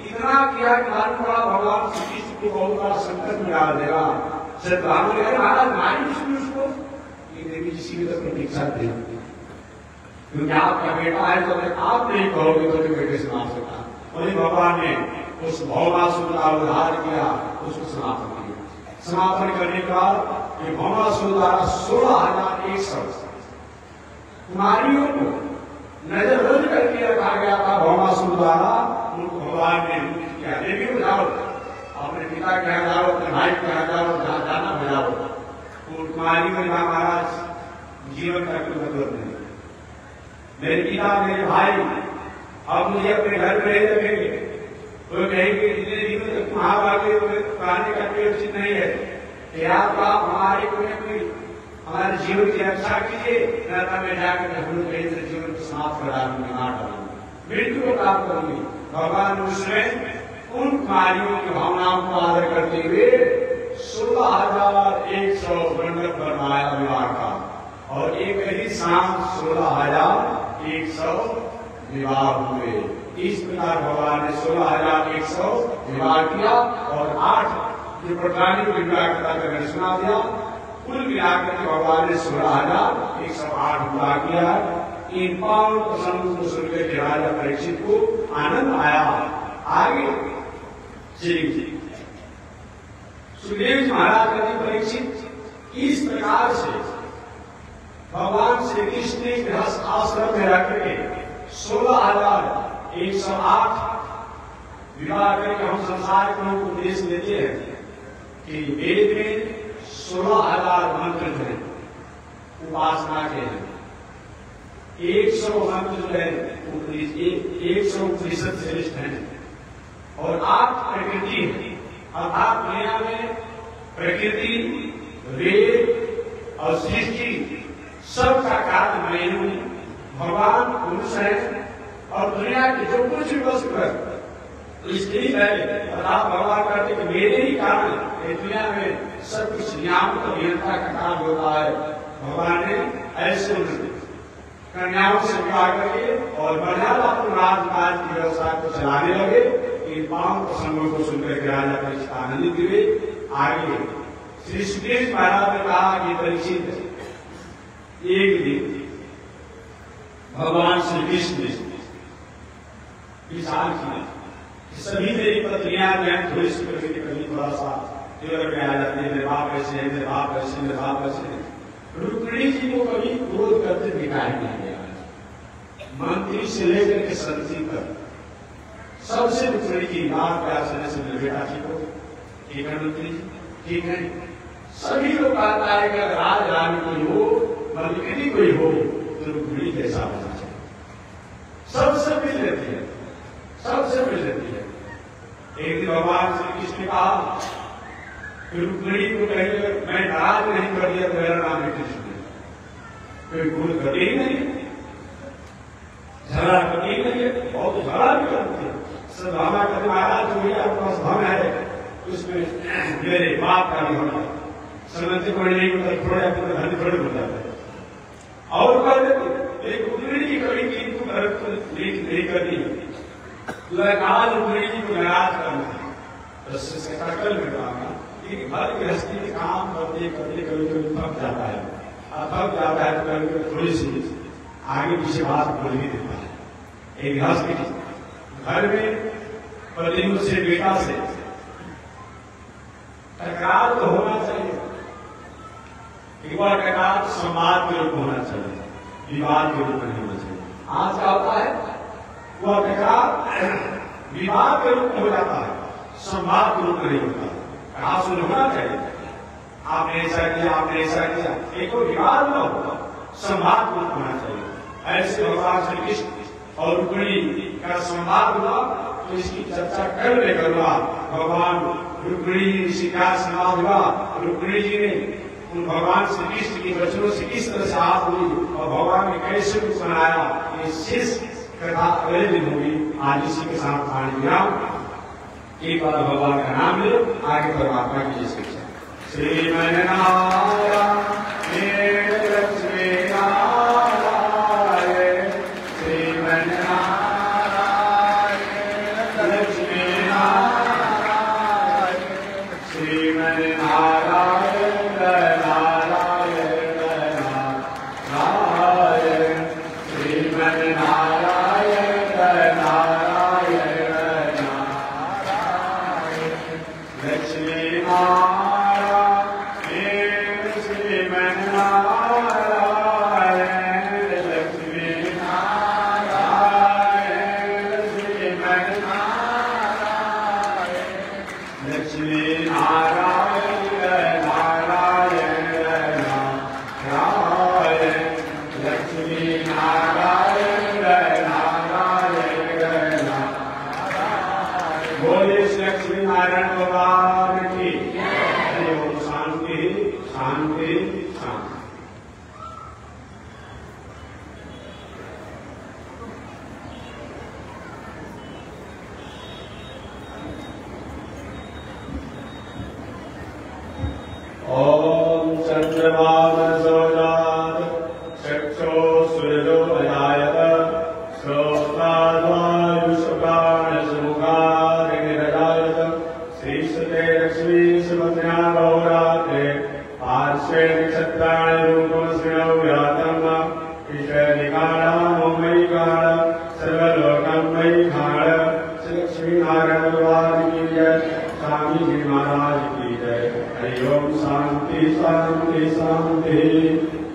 इतना किया कि मालूम पड़ा भगवान श्री कृष्ण को बहुत बड़ा संकट में डाल देगा। सत्यभामा ने कहा, महाराज मारी उसको, ये देवी जी सीधे तक प्रतीक्षा दे, क्योंकि आपका बेटा है, तो आप नहीं कहोगे तो बेटे से मार सकता। वही भगवान ने उस भौमासुर का उद्धार किया, उसको समाप्त किया। समापन करने के बाद ये भौमासुर द्वारा 16,100 कुमारियों को नजरबंद करके रखा गया था। भौमासुर द्वारा उनको भगवान ने मुक्त किया। देवी को जाओ, अपने पिता के यहाँ जाओ, अपने भाई के यहाँ जाओ, जहाँ जाना बजाओ। उन कुमारी को कहा, महाराज जीवन का कोई मतलब नहीं, मेरे पिता, मेरे भाई अब मुझे अपने घर में नहीं रखेंगे, तो कहेंगे इतने जीवन तक वहां आगे कहने का कोई उचित नहीं है। आप हमारे कोई हमारे जीवन की रक्षा कीजिए, नरक में जाकर हम लोग जीवन को समाप्त करा दूंगी, मार डालूंगी, मृत्यु को प्राप्त करूंगी। भगवान उसमें उन कुमारियों की भावनाओं को आदर करते हुए 16,100 मंडप बनवाया विवाह का, और एक ही शाम 16,100 विवाह हुए। इस प्रकार भगवान ने 16,100 विवाह किया और 8 जो प्रधानी विवाह करने सुना दिया। कुल मिलाकर के भगवान ने 16,108 विवाह किया। इन 5 प्रसंगों को सुनकर के राजा परीक्षित को आनंद आया। आगे सुखदेव जी महाराज कहते परीक्षित इस प्रकार से भगवान श्री कृष्ण ने गृहस्थ आश्रम में रख के 16,108 विवाह करके हम संसार के लोगों को उपदेश देते हैं कि वेद में 16,000 मंत्र जो है उपासना के हैं, 100 मंत्र जो है 100 उपनिषद श्रेष्ठ हैं, और 8 प्रकृति है। अर्थात दुनिया में प्रकृति, वेद और सृष्टि सबका कारण मैं हूं, भगवान पुरुष है, और दुनिया के जो कुछ भी वस्तु है स्त्री है, अर्थात भगवान कहते कि मेरे ही कारण दुनिया में सब कुछ नियामक और नियंत्रण का काम होता है। भगवान ने ऐसे कन्याओं से विवाह करके और मर्यादा राजकाज की व्यवस्था को चलाने लगे। इन 5 प्रसंगों को सुनकर के राजा परीक्षित आनंदित हुए। आगे श्री सुखदेव महाराज ने कहा कि परीक्षित एक दिन भगवान श्री कृष्ण ने विचार किया कि सभी मेरी पत्नियां थोड़ी सी प्रकृति कभी थोड़ा सा तेवर में आ जाती है, मेरे बाप ऐसे है, मेरे बाप ऐसे, मेरे बाप ऐसे। रुक्मिणी जी को कभी क्रोध करते दिखाई नहीं दिया। मंत्री से लेकर के संतरी तक सबसे रुक्मिणी की बात प्यार से मेरे बेटा ठीक हो, ठीक है मंत्री जी, ठीक है। सभी लोग कहता है कि अगर राज रानी कोई हो, मलकिनी कोई हो, तो रुक्मिणी कैसा होना चाहिए। सबसे मिल लेती है, सबसे मिल लेती है। एक दिन भगवान श्री कृष्ण ने कहा रुक्मिणी को कहेंगे मैं नाराज नहीं कर दिया तो मेरा नाम है कृष्ण, कोई गुण करते ही नहीं, झगड़ा करते ही नहीं, बहुत झगड़ा भी करते हैं। सब भावना करते महाराज जो आपके पास धन है उसमें मेरे बाप का भी होना समझते कोई नहीं मतलब थोड़े अपने धन थोड़े हो जाते हैं। और कह देते एक रुक्मिणी की कभी किंतु नहीं करनी, कहा रुक्मिणी जी को नाराज करना है तो सकल में कहा कि हर गृहस्थी के काम करते करते कभी कभी थक जाता है, थक जाता है तो कभी कभी थोड़ी सी आगे पीछे बात बोल ही देता है। एक गृहस्थी घर में पत्नी से बेटा से टकराव तो होना चाहिए, एक बार टकराव संवाद के रूप में होना चाहिए, विवाद के रूप में नहीं होना चाहिए। आज क्या होता है वह टकराव विवाद के रूप में हो जाता है, संवाद के रूप में नहीं होता। सुन होना चाहिए आपने ऐसा किया, आपने ऐसा किया, एक तो विवाद न हो, संवाद को होना चाहिए। ऐसे भगवान श्री कृष्ण और रुक्मिणी का संवाद हुआ तो इसकी चर्चा करने करूंगा। भगवान रुक्मिणी जी ऋषि का संवाद हुआ, रुक्मिणी जी ने उन भगवान श्री कृष्ण के वचनों से किस तरह से हाथ हुई और भगवान ने कैसे कुछ बनाया, ये शेष कथा अगले दिन होगी। आज इसी के साथ पानी विराम। एक बार भगवान का नाम ले, आगे परमात्मा की जय शिक्षा। श्रीमन नारायण लक्ष्मी नारायण, श्रीमन नारायण लक्ष्मी नारायण, श्रीमन नारायण नारायण नारायण, श्रीमन नारायण नारायण लक्ष्मी नारायण, श्रीमन नारायण लक्ष्मी नारायण, श्रीमन नारायण लक्ष्मी नारायण नारायण नारायण, लक्ष्मी नारायण नारायण नारायण। बोले लक्ष्मी नारायण भगवान की शांति शांति शांति। जी महाराज की जय। हरि ओम। शांति शांति शांति।